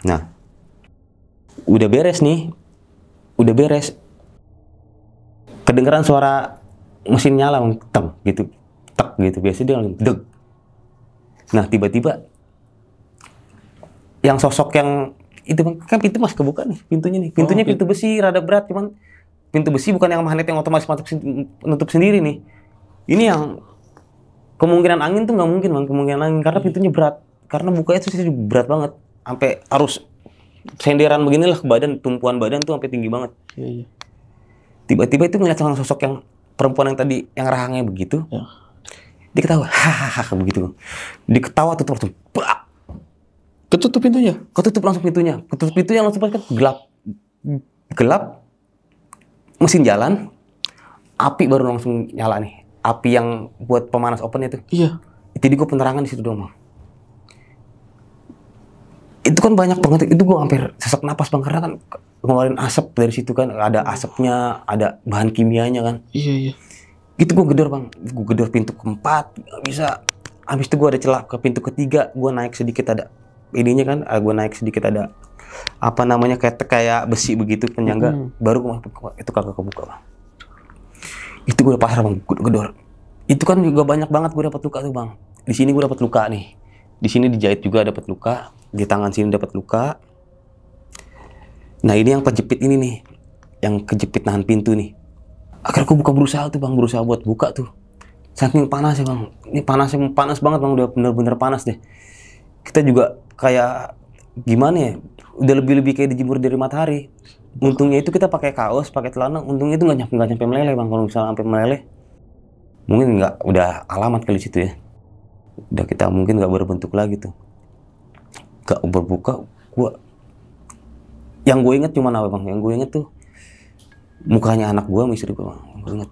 Nah, udah beres nih, udah beres. Kedengeran suara mesin nyala, teng gitu, tek gitu. Biasanya dia langsung deg. Nah, tiba-tiba yang sosok yang itu bang, kan pintu masih kebuka nih, pintunya nih. Pintunya pintu besi, rada berat, cuman pintu besi bukan yang magnet yang otomatis nutup sendiri nih. Ini yang kemungkinan angin tuh nggak mungkin bang, kemungkinan angin karena pintunya berat, karena bukanya tuh berat banget, sampai harus senderan beginilah ke badan, tumpuan badan tuh sampai tinggi banget. Iya. Tiba-tiba itu ngeliat sosok yang perempuan yang tadi yang rahangnya begitu, dia ketawa, hahaha begitu bang. Dia ketawa tuh langsung, ketutup pintunya, ketutup pintunya langsung kan gelap, mesin jalan, api baru langsung nyala nih. Api yang buat pemanas opennya tuh. Iya. Jadi gue penerangan di situ doang bang. Itu kan banyak banget. Itu gue hampir sesak napas bang, karena kan ngeluarin asap dari situ kan. Ada asapnya, ada bahan kimianya kan. Iya. Gitu gue gedor bang. Gue gedor pintu keempat, gak bisa. Habis itu gue ada celah ke pintu ketiga. Gue naik sedikit ada ininya kan. Gue naik sedikit ada apa namanya kayak besi begitu penyangga. Baru gue itu kagak kebuka bang. Itu gue udah pasrah bang, gedor. Itu kan juga banyak banget gue dapat luka tuh bang. Di sini gue dapat luka nih. Di sini dijahit juga dapat luka. Di tangan sini dapat luka. Nah ini yang penjepit ini nih, yang kejepit nahan pintu nih. Akhirnya aku berusaha tuh bang, berusaha buat buka tuh. Saking panas ya bang, ini panas banget bang, udah bener-bener panas deh. Kita juga kayak gimana ya, udah lebih kayak dijemur dari matahari. Untungnya itu kita pakai kaos, pakai celana, untungnya itu nggak nyampe meleleh bang. Kalau misalnya sampai meleleh, mungkin nggak, udah alamat kali situ ya. Udah kita mungkin nggak berbentuk lagi tuh. Gak berbuka, yang gue inget cuma apa bang? Yang gue inget tuh mukanya anak gue, istri gue bang. Gue inget.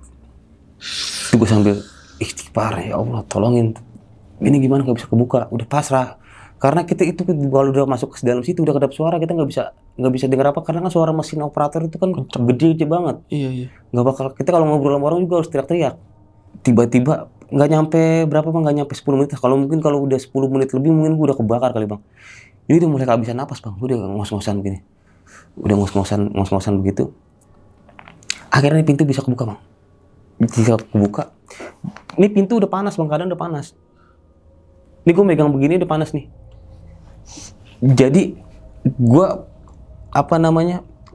Itu gue sambil istighfar, ya Allah tolongin. Ini gimana nggak bisa kebuka? Udah pasrah. Karena kita itu kalau udah masuk ke dalam situ udah kedap suara, kita nggak bisa dengar apa, karena kan suara mesin operator itu kan gede banget. Iya. Nggak bakal, kita kalau ngobrol sama orang juga harus teriak-teriak. Tiba-tiba nggak nyampe berapa bang, nggak nyampe 10 menit. Kalau udah 10 menit lebih mungkin gue udah kebakar kali bang. Jadi udah mulai kehabisan napas bang, gue udah ngos-ngosan begini. Udah ngos-ngosan begitu. Akhirnya pintu bisa kebuka bang. Bisa kebuka. Ini pintu udah panas bang, keadaan udah panas. Ini gue megang begini udah panas nih. Jadi gue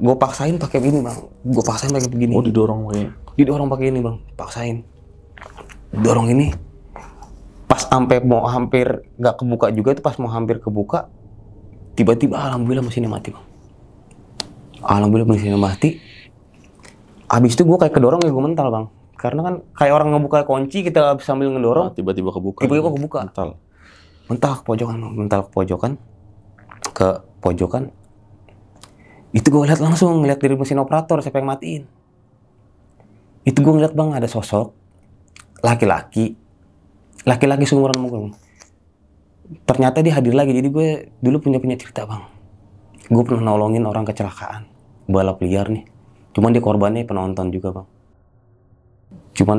gue paksain pakai ini bang. Gue paksain pakai begini. Oh didorong kayak. Didorong pakai ini bang, paksain. Dorong ini. Pas hampir nggak kebuka juga itu, pas mau hampir kebuka, tiba-tiba alhamdulillah mesinnya mati bang. Alhamdulillah mesinnya mati. Habis itu gue kayak kedorong ya, gue mental bang. Karena kan kayak orang ngebuka kunci, kita sambil ngedorong. Tiba-tiba kebuka. Tiba-tiba kebuka. Mental ke pojokan. Itu gue lihat langsung, ngeliat dari mesin operator siapa yang matiin. Itu gue ngeliat bang, ada sosok laki-laki seumuran sama gue. Ternyata dia hadir lagi. Jadi gue dulu punya cerita bang. Gue pernah nolongin orang kecelakaan balap liar nih. Cuman dia korbannya penonton juga bang. Cuman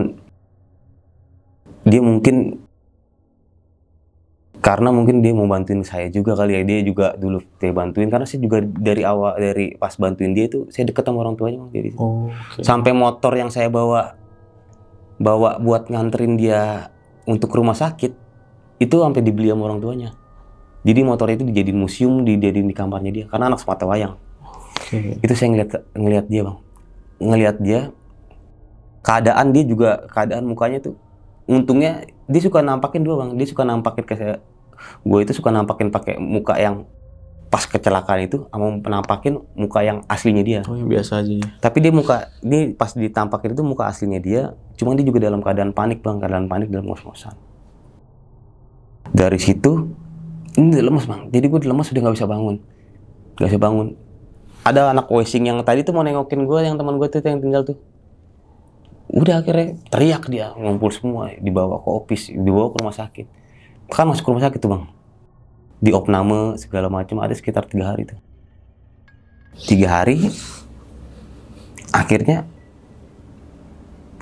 dia mungkin dia mau bantuin saya juga kali ya. Dia juga dulu saya bantuin, karena saya juga dari pas bantuin dia itu saya deket sama orang tuanya bang. Jadi okay. Sampai motor yang saya bawa buat nganterin dia untuk ke rumah sakit itu sampai dibeli sama orang tuanya. Jadi motor itu dijadiin museum, dijadiin di kamarnya dia, karena anak sepatu wayang. Okay. Itu saya ngeliat dia bang, ngeliat dia, keadaan mukanya tuh, untungnya dia suka nampakin dua bang, dia suka nampakin ke saya, gue itu suka nampakin pakai muka yang pas kecelakaan itu, sama nampakin muka yang aslinya dia. Oh yang biasa aja. Tapi dia ini pas ditampakin itu muka aslinya dia, cuma dia juga dalam keadaan panik bang, dalam ngos-ngosan. Dari situ ini lemes bang, jadi gue lemes, udah nggak bisa bangun. Ada anak wasing yang tadi tuh mau nengokin gue, yang teman gue tuh yang tinggal tuh, udah akhirnya teriak dia, ngumpul semua, dibawa ke office, dibawa ke rumah sakit. Kan masuk ke rumah sakit tuh bang, di opname segala macam, ada sekitar 3 hari tuh. 3 hari, akhirnya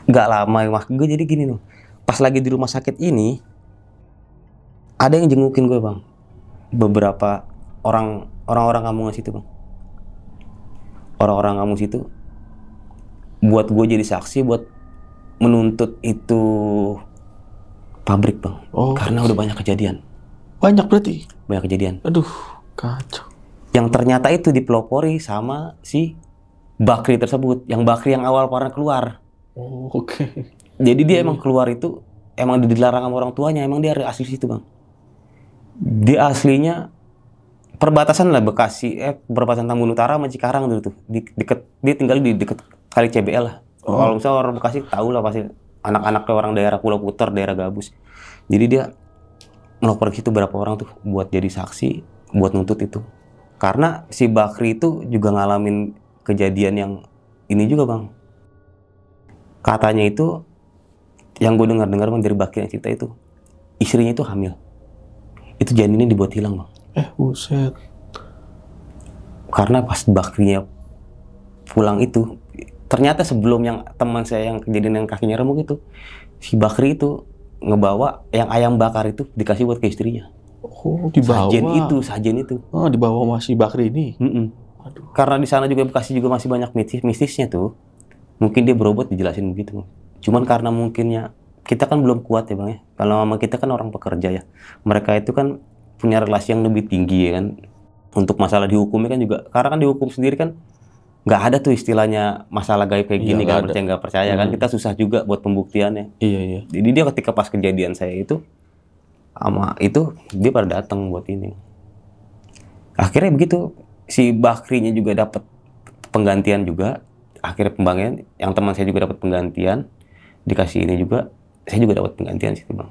nggak lama mas gue jadi gini loh, pas lagi di rumah sakit ini ada yang jengukin gue bang, beberapa orang-orang kampung situ bang, orang-orang kampung situ buat gue jadi saksi buat menuntut itu pabrik bang. Karena udah banyak kejadian. Banyak berarti? Banyak kejadian. Aduh, kacau. Yang ternyata itu dipelopori sama si Bakri tersebut, yang Bakri yang awal pernah keluar. Oke. Jadi dia emang keluar itu, emang dilarang sama orang tuanya, emang dia asli situ bang. Dia aslinya perbatasan lah Bekasi, perbatasan Tambun Utara sama Cikarang dulu tuh. Dia tinggal di deket kali CBL lah. Kalau misalnya orang Bekasi tahu lah pasti, anak-anaknya orang daerah Pulau Puter, daerah Gabus. Jadi dia melopor ke situ berapa orang tuh buat jadi saksi, buat nuntut itu. Karena si Bakri itu juga ngalamin kejadian yang ini juga bang. Katanya itu, yang gue dengar bang dari Bakri yang cerita itu, istrinya itu hamil. Itu janinnya dibuat hilang bang. Buset. Karena pas Bakrinya pulang itu, ternyata sebelum yang teman saya yang kejadian yang kakinya remuk itu, si Bakri itu ngebawa yang ayam bakar itu dikasih buat ke istrinya. Dibawa. Sajen itu. Dibawa masih Bakri ini. Aduh. Karena di sana juga Bekasi juga masih banyak mistisnya tuh. Mungkin dia berobat dijelasin begitu. Cuman karena mungkinnya kita kan belum kuat ya bang ya. Kalau mama kita kan orang pekerja ya. Mereka itu kan punya relasi yang lebih tinggi ya kan. Untuk masalah dihukumnya kan juga, karena kan dihukum sendiri kan nggak ada tuh istilahnya masalah gaib kayak Iya, gini, nggak kan ada. percaya nggak percaya kan, kita susah juga buat pembuktiannya. Iya. Jadi dia ketika pas kejadian saya itu sama itu dia pada datang buat ini. Akhirnya begitu si Bakrinya juga dapat penggantian juga. Akhirnya pembangunan yang teman saya juga dapat penggantian, dikasih ini juga, saya juga dapat penggantian situ bang.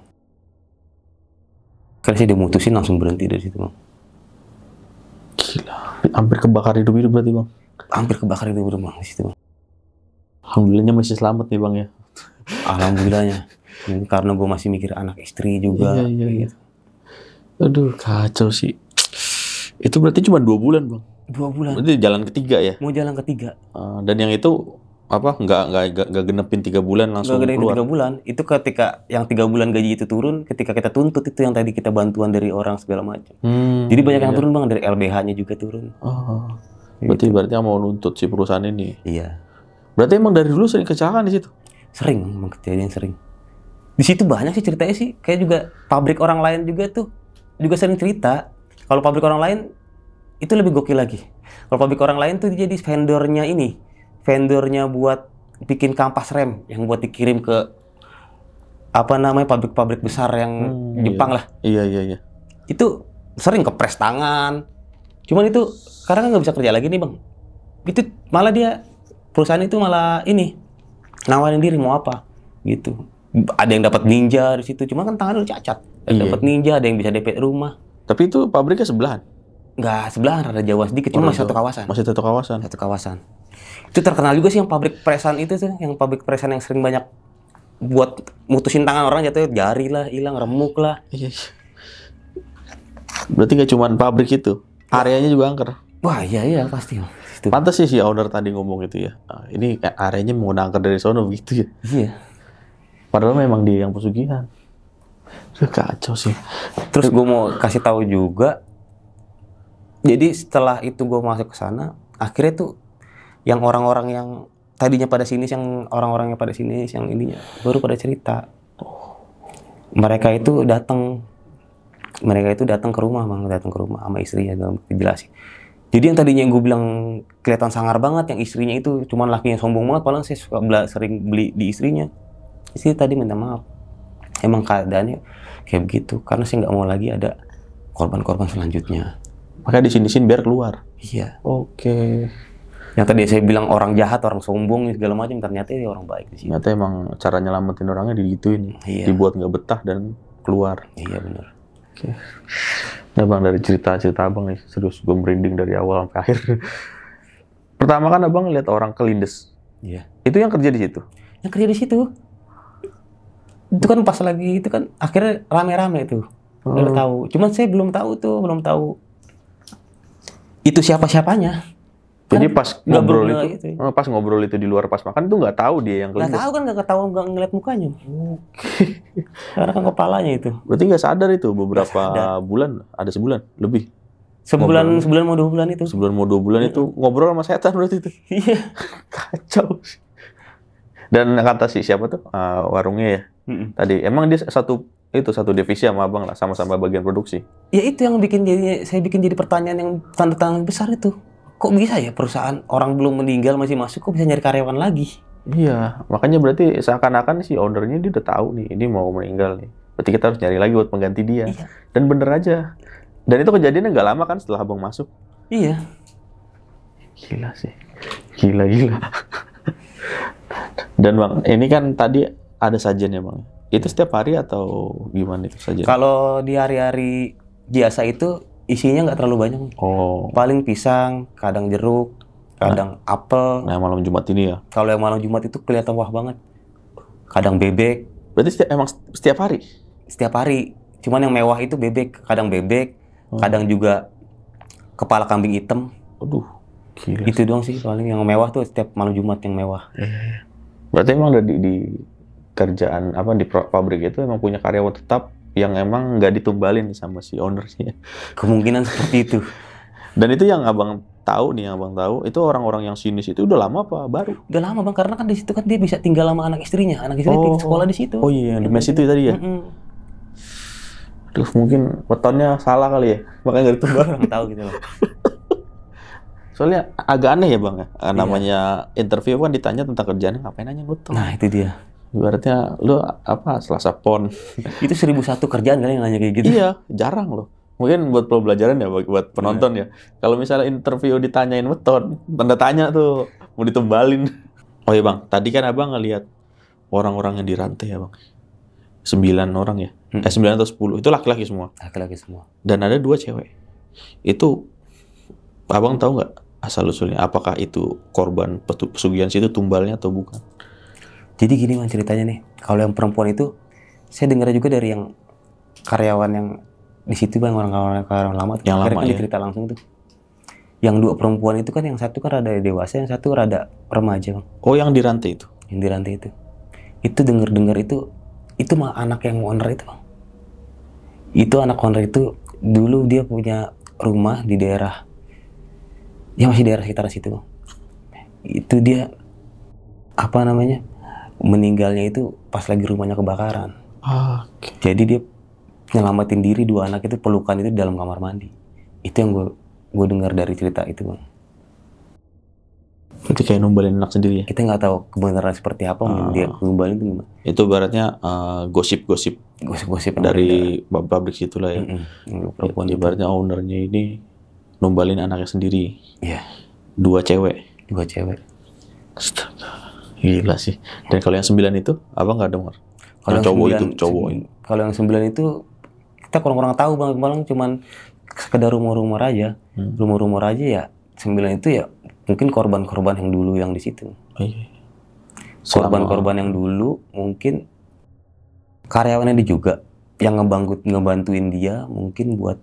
Karena saya dimutusin langsung berhenti dari situ bang. Gila, hampir kebakar hidup-hidup berarti bang. Hampir kebakar itu bang di situ bang. Alhamdulillahnya masih selamat nih bang ya. Alhamdulillahnya. Karena gue masih mikir anak istri juga. Iya. Aduh kacau sih. Itu berarti cuma 2 bulan bang. 2 bulan. Berarti jalan ketiga ya. Mau jalan ketiga. Dan yang itu apa? Nggak genepin 3 bulan langsung Gak ada keluar. 3 bulan. Itu ketika yang 3 bulan gaji itu turun, ketika kita tuntut itu yang tadi kita bantuan dari orang segala macam. Jadi banyak yang turun bang, dari LBH-nya juga turun. Oh. Berarti yang mau nuntut si perusahaan ini. Iya. Berarti emang dari dulu sering kecelakaan di situ. Sering, emang kejadian sering. Di situ banyak sih ceritanya sih. Kayak juga pabrik orang lain juga tuh juga sering cerita. Kalau pabrik orang lain itu lebih gokil lagi. Kalau pabrik orang lain tuh dia jadi vendornya ini, vendornya buat bikin kampas rem yang buat dikirim ke apa namanya pabrik-pabrik besar yang Jepang lah. Iya. Itu sering kepres tangan. Cuman itu sekarang kan nggak bisa kerja lagi nih bang. Itu malah dia perusahaan itu malah ini nawarin diri mau apa gitu. Ada yang dapat ninja di situ, cuma kan tangan udah cacat. Dapat ninja, ada yang bisa DP rumah. Tapi itu pabriknya sebelahan. Nggak sebelahan, rada jauh sedikit, cuma masih satu kawasan. Masih satu kawasan. Satu kawasan. Itu terkenal juga sih yang pabrik presan itu tuh, yang pabrik presan yang sering banyak buat mutusin tangan orang jatuh, jari lah hilang, remuk lah. Iya. Berarti nggak cuma pabrik itu, areanya juga angker. Wah iya pasti. Itu. Pantas sih si owner tadi ngomong gitu ya. Nah, ini areanya mau angker dari sono begitu ya. Iya. Padahal memang dia yang pesugihan. Kacau sih. Terus gue mau kasih tahu juga. Jadi setelah itu gue masuk ke sana, akhirnya tuh yang orang-orang yang tadinya pada sini, yang orang-orangnya pada sini, yang ininya baru pada cerita. Mereka itu datang ke rumah bang, datang ke rumah sama istrinya, gak dijelasin. Jadi yang tadinya gue bilang kelihatan sangar banget, yang istrinya itu cuman lakinya sombong banget, padahal saya suka sering beli di istrinya. Istri tadi minta maaf. Emang keadaannya kayak begitu, karena saya nggak mau lagi ada korban-korban selanjutnya. Makanya disini biar keluar. Iya. Oke. Yang tadi saya bilang orang jahat, orang sombong segala macam, ternyata dia orang baik di sini. Ternyata emang cara nyelamatin orangnya digituin. Iya. Dibuat nggak betah dan keluar. Iya benar. Oke. Nah bang, dari cerita-cerita abang nih, serius gue merinding dari awal sampai akhir. Pertama kan abang lihat orang kelindes. Iya. Itu yang kerja di situ. Yang kerja di situ. Itu kan pas lagi itu kan akhirnya rame-rame tuh. Udah tahu. Cuman saya belum tahu itu siapa-siapanya. Jadi pas ngobrol itu di luar pas makan tuh nggak tahu dia yang kelindes. Nggak tahu nggak ngeliat mukanya. Karena kan kepalanya itu. Berarti nggak sadar itu beberapa bulan, ada sebulan lebih. Sebulan mau 2 bulan itu. Sebulan mau 2 bulan itu ngobrol sama setan berarti itu. Iya. Kacau. Dan kata si siapa tuh warungnya ya. Tadi emang dia satu divisi sama abang lah, sama-sama bagian produksi. Ya itu yang saya bikin jadi pertanyaan yang tanda tanya besar itu. Kok bisa ya perusahaan orang belum meninggal masih masuk, kok bisa nyari karyawan lagi? Iya, makanya berarti seakan-akan si ownernya dia udah tahu nih, ini mau meninggal nih. Berarti kita harus nyari lagi buat pengganti dia. Iya. Dan bener aja. Dan itu kejadiannya nggak lama kan setelah abang masuk. Iya. Gila sih. Gila. Dan bang, ini kan tadi ada sajian ya bang. Itu setiap hari atau gimana itu sajian? Kalau di hari-hari biasa itu isinya nggak terlalu banyak. Oh. Paling pisang, kadang jeruk, kadang apel. Nah malam Jumat ini ya? Kalau yang malam Jumat itu kelihatan wah banget. Kadang bebek. Berarti setiap hari? Setiap hari. Cuman yang mewah itu bebek. Kadang bebek, kadang juga kepala kambing hitam. Aduh, gila. Itu doang sih paling yang mewah tuh setiap malam Jumat yang mewah. Berarti emang di kerjaan apa di pabrik itu emang punya karyawan tetap yang emang nggak ditumbalin sama si ownernya. Kemungkinan seperti itu. Dan itu yang abang tahu itu orang-orang yang sinis itu udah lama apa baru? Udah lama bang, karena kan di situ kan dia bisa tinggal sama anak istrinya. Anak istrinya sekolah di situ. Oh iya, di mes itu tadi ya. Aduh, mungkin wetonnya salah kali ya, makanya nggak ditumbal. Kurang tahu gitu loh. Soalnya agak aneh ya bang ya, namanya interview kan ditanya tentang kerjaan, ngapain nanya weton? Nah itu dia. Ibaratnya lu apa Selasa Pon. Itu 1001 kerjaan kali yang nanya kayak gitu. Iya, jarang loh. Mungkin buat pelajaran ya buat penonton ya. Kalau misalnya interview ditanyain weton, tanda tanya tuh mau ditumbalin. Oh iya bang, tadi kan abang ngelihat orang-orang yang dirantai ya bang. 9 orang ya. 9 atau 10 itu laki-laki semua. Laki-laki semua. Dan ada 2 cewek. Itu abang tahu nggak asal usulnya? Apakah itu korban pesugihan situ tumbalnya atau bukan? Jadi gini bang ceritanya nih. Kalau yang perempuan itu, saya dengar juga dari yang karyawan yang di situ bang, orang-orang lama tuh. Yang lama kan ya. Cerita langsung tuh. Yang 2 perempuan itu kan, yang satu kan rada dewasa, yang satu rada remaja bang. Oh yang dirantai itu? Yang dirantai itu. Itu dengar itu mah anak yang owner itu bang. Itu anak owner itu dulu dia punya rumah di daerah, ya masih daerah sekitar situ bang. Itu dia apa namanya, meninggalnya itu pas lagi rumahnya kebakaran. Oke. Jadi dia nyelamatin diri, 2 anak itu pelukan itu di dalam kamar mandi. Itu yang gue dengar dari cerita itu bang. Itu kayak numbalin anak sendiri ya? Kita nggak tahu kebenaran seperti apa, mungkin dia numbalin itu gimana. Itu baratnya gosip-gosip Gosip-gosip dari pabrik situ lah ya. perempuan itu. Ibaratnya ownernya ini numbalin anaknya sendiri. Iya, 2 cewek. 2 cewek. Astaga. Gila sih. Dan kalau yang 9 itu, abang nggak dengar? Kalau Yang yang cowok 9 itu, cowok ini. Kalau yang 9 itu kita kurang-kurang tahu bang, malah cuman sekedar rumor-rumor aja. Rumor-rumor aja ya. 9 itu ya mungkin korban-korban yang dulu yang di situ. Iya. Korban-korban yang dulu mungkin karyawannya dia juga yang ngebantuin dia mungkin buat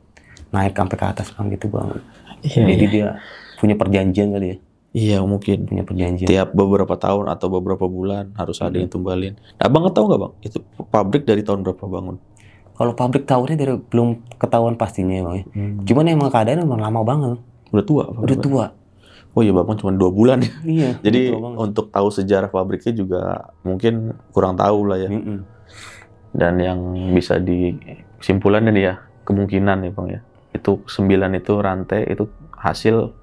naik sampai ke atas bang gitu bang. Iya, Jadi iya. dia punya perjanjian kali ya. Iya mungkin. Punya perjanjian. Tiap beberapa tahun atau beberapa bulan harus ada yang tumbalin. Nah, abang nggak tahu nggak bang? Itu pabrik dari tahun berapa bangun? Kalau pabrik tahunnya dari belum ketahuan pastinya ya bang ya. Cuman emang keadaan emang lama banget. Udah tua? Udah tua. Oh iya bang, cuma 2 bulan ya. Iya. Jadi tua banget. untuk tahu sejarah pabriknya juga mungkin kurang tahu lah ya. Dan yang bisa disimpulannya nih ya, kemungkinan ya bang ya, itu 9 itu rantai itu hasil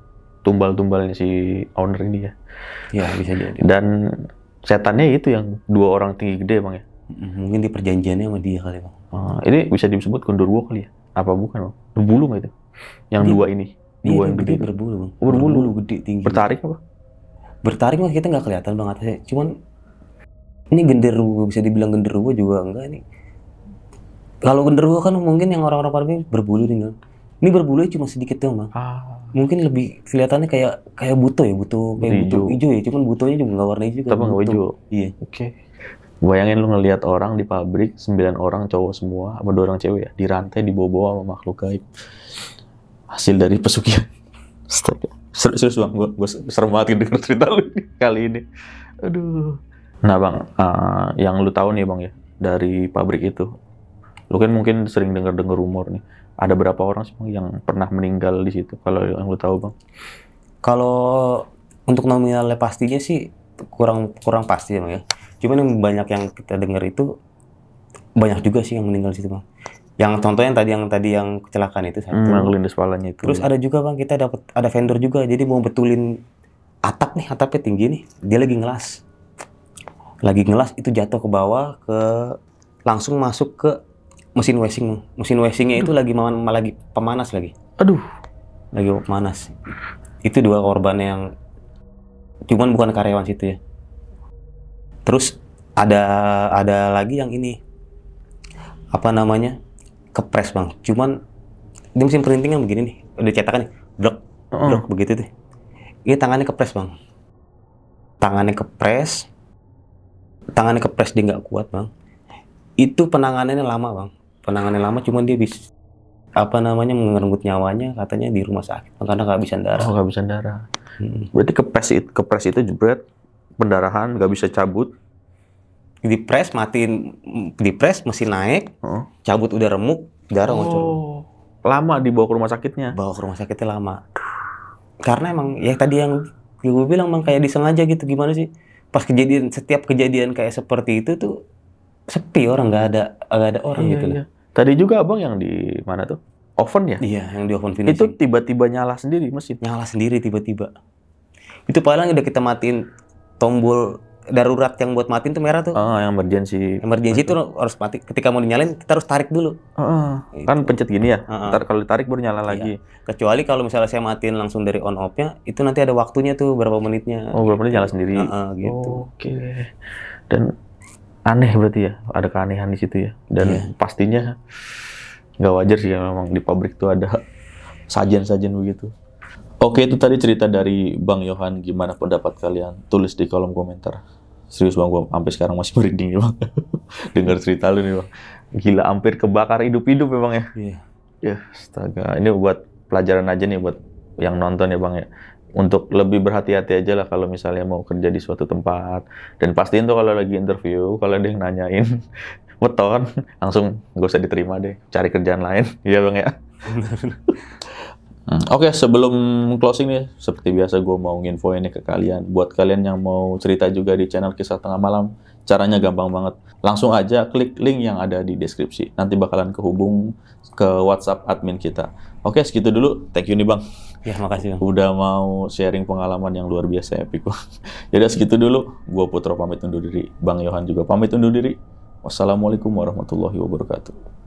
tumbal-tumbalnya si owner ini ya. Ya bisa jadi. Dan setannya itu yang 2 orang tinggi gede bang ya. Mungkin di perjanjiannya sama dia kali bang. Ini bisa disebut gondorwo kali ya? Apa bukan bang? Berbulu nggak itu? Yang 2 ini? 2 yang gede. Berbulu bang. Oh, berbulu gede tinggi. Bertaring apa? Bertaring mah kita nggak kelihatan bang atasnya. Cuman ini genderuwo, bisa dibilang genderuwo juga enggak nih. Kalau genderuwo kan mungkin yang orang-orang pabrik berbulu nih bang. Ini berbulunya cuma sedikit doang bang. Mungkin lebih kelihatannya kayak buto ya, buto kayak buto hijau ya. Cuman butonya juga nggak warna hijau. Tapi nggak hijau. Iya. Oke. Bayangin lu ngelihat orang di pabrik 9 orang cowok semua sama 2 orang cewek ya, dirantai dibawa-bawa sama makhluk gaib. Hasil dari pesugihan. Astaga. Serius bang, gue serem banget denger cerita lu kali ini. Aduh. Nah bang, yang lu tahu nih bang ya, dari pabrik itu, lu kan mungkin sering dengar rumor nih. Ada berapa orang sih bang yang pernah meninggal di situ? Kalau yang lu tahu bang? Kalau untuk nominalnya pastinya sih kurang pasti ya bang ya. Cuman yang banyak yang kita dengar itu banyak juga sih yang meninggal di situ bang. Yang contohnya yang tadi yang kecelakaan itu satu. Yang kelindes kepalanya itu. Terus ada juga bang, kita ada vendor juga. Jadi mau betulin atap nih, atapnya tinggi nih. Dia lagi ngelas itu jatuh ke bawah, langsung masuk ke mesin washing. Mesin washingnya itu lagi pemanas lagi. Aduh. Lagi pemanas. Itu 2 korban yang cuman bukan karyawan situ ya. Terus ada lagi yang ini apa namanya, kepres bang. Cuman di mesin printing yang begini nih, udah cetakan nih, blok begitu tuh. Ini tangannya kepres bang. Tangannya kepres dia nggak kuat bang. Itu penanganannya lama bang. Penanganannya lama, cuman dia bisa mengerenggut nyawanya katanya di rumah sakit bang, karena kehabisan darah. Oh, kehabisan darah. Berarti kepres itu jebret, pendarahan nggak bisa cabut. Dipres, mesin naik, cabut udah remuk, darah ngocor. Lama dibawa ke rumah sakitnya? Bawa ke rumah sakitnya lama. Karena emang ya tadi yang gue bilang bang, kayak disengaja gitu. Gimana sih? Pas setiap kejadian kayak seperti itu tuh sepi, orang nggak ada orang gitu lah. Tadi juga abang yang di mana tuh? Oven ya? Iya, yang di oven Itu finishing. tiba-tiba nyala sendiri mesin. Nyala sendiri tiba-tiba. Itu paling udah kita matiin tombol darurat yang buat matiin tuh merah tuh. Ah, yang emergency. Emergency itu harus mati. Ketika mau dinyalain, kita harus tarik dulu. Kan pencet gini ya. Heeh. Ntar kalau ditarik baru nyala Iya. lagi. Kecuali kalau misalnya saya matiin langsung dari on off-nya, itu nanti ada waktunya tuh berapa menitnya. Oh, berapa menit nyala sendiri. Gitu. Oke. Dan aneh berarti ya, ada keanehan di situ ya. Dan pastinya nggak wajar sih ya, memang di pabrik tuh ada sajian-sajian begitu. Oke, itu tadi cerita dari Bang Yohan. Gimana pendapat kalian? Tulis di kolom komentar. Serius Bang, gua sampai sekarang masih merinding ya Bang. Dengar cerita lu nih Bang. Gila, hampir kebakar hidup-hidup ya Bang ya. Iya. Ya, astaga. Ini buat pelajaran aja nih buat yang nonton ya Bang ya. Untuk lebih berhati-hati aja lah kalau misalnya mau kerja di suatu tempat. Dan pastiin tuh kalau lagi interview, kalau ada yang nanyain, weton, langsung gak usah diterima deh. Cari kerjaan lain. Iya Bang ya. Oke, sebelum closing nih, seperti biasa gue mau nginfoin nih ke kalian. Buat kalian yang mau cerita juga di channel Kisah Tengah Malam, caranya gampang banget. Langsung aja klik link yang ada di deskripsi. Nanti bakalan kehubung ke WhatsApp admin kita. Oke, segitu dulu. Thank you nih Bang. Ya, makasih Bang. Udah mau sharing pengalaman yang luar biasa epic Bang. Jadi segitu dulu. Gue Putra pamit undur diri. Bang Yohan juga pamit undur diri. Wassalamualaikum warahmatullahi wabarakatuh.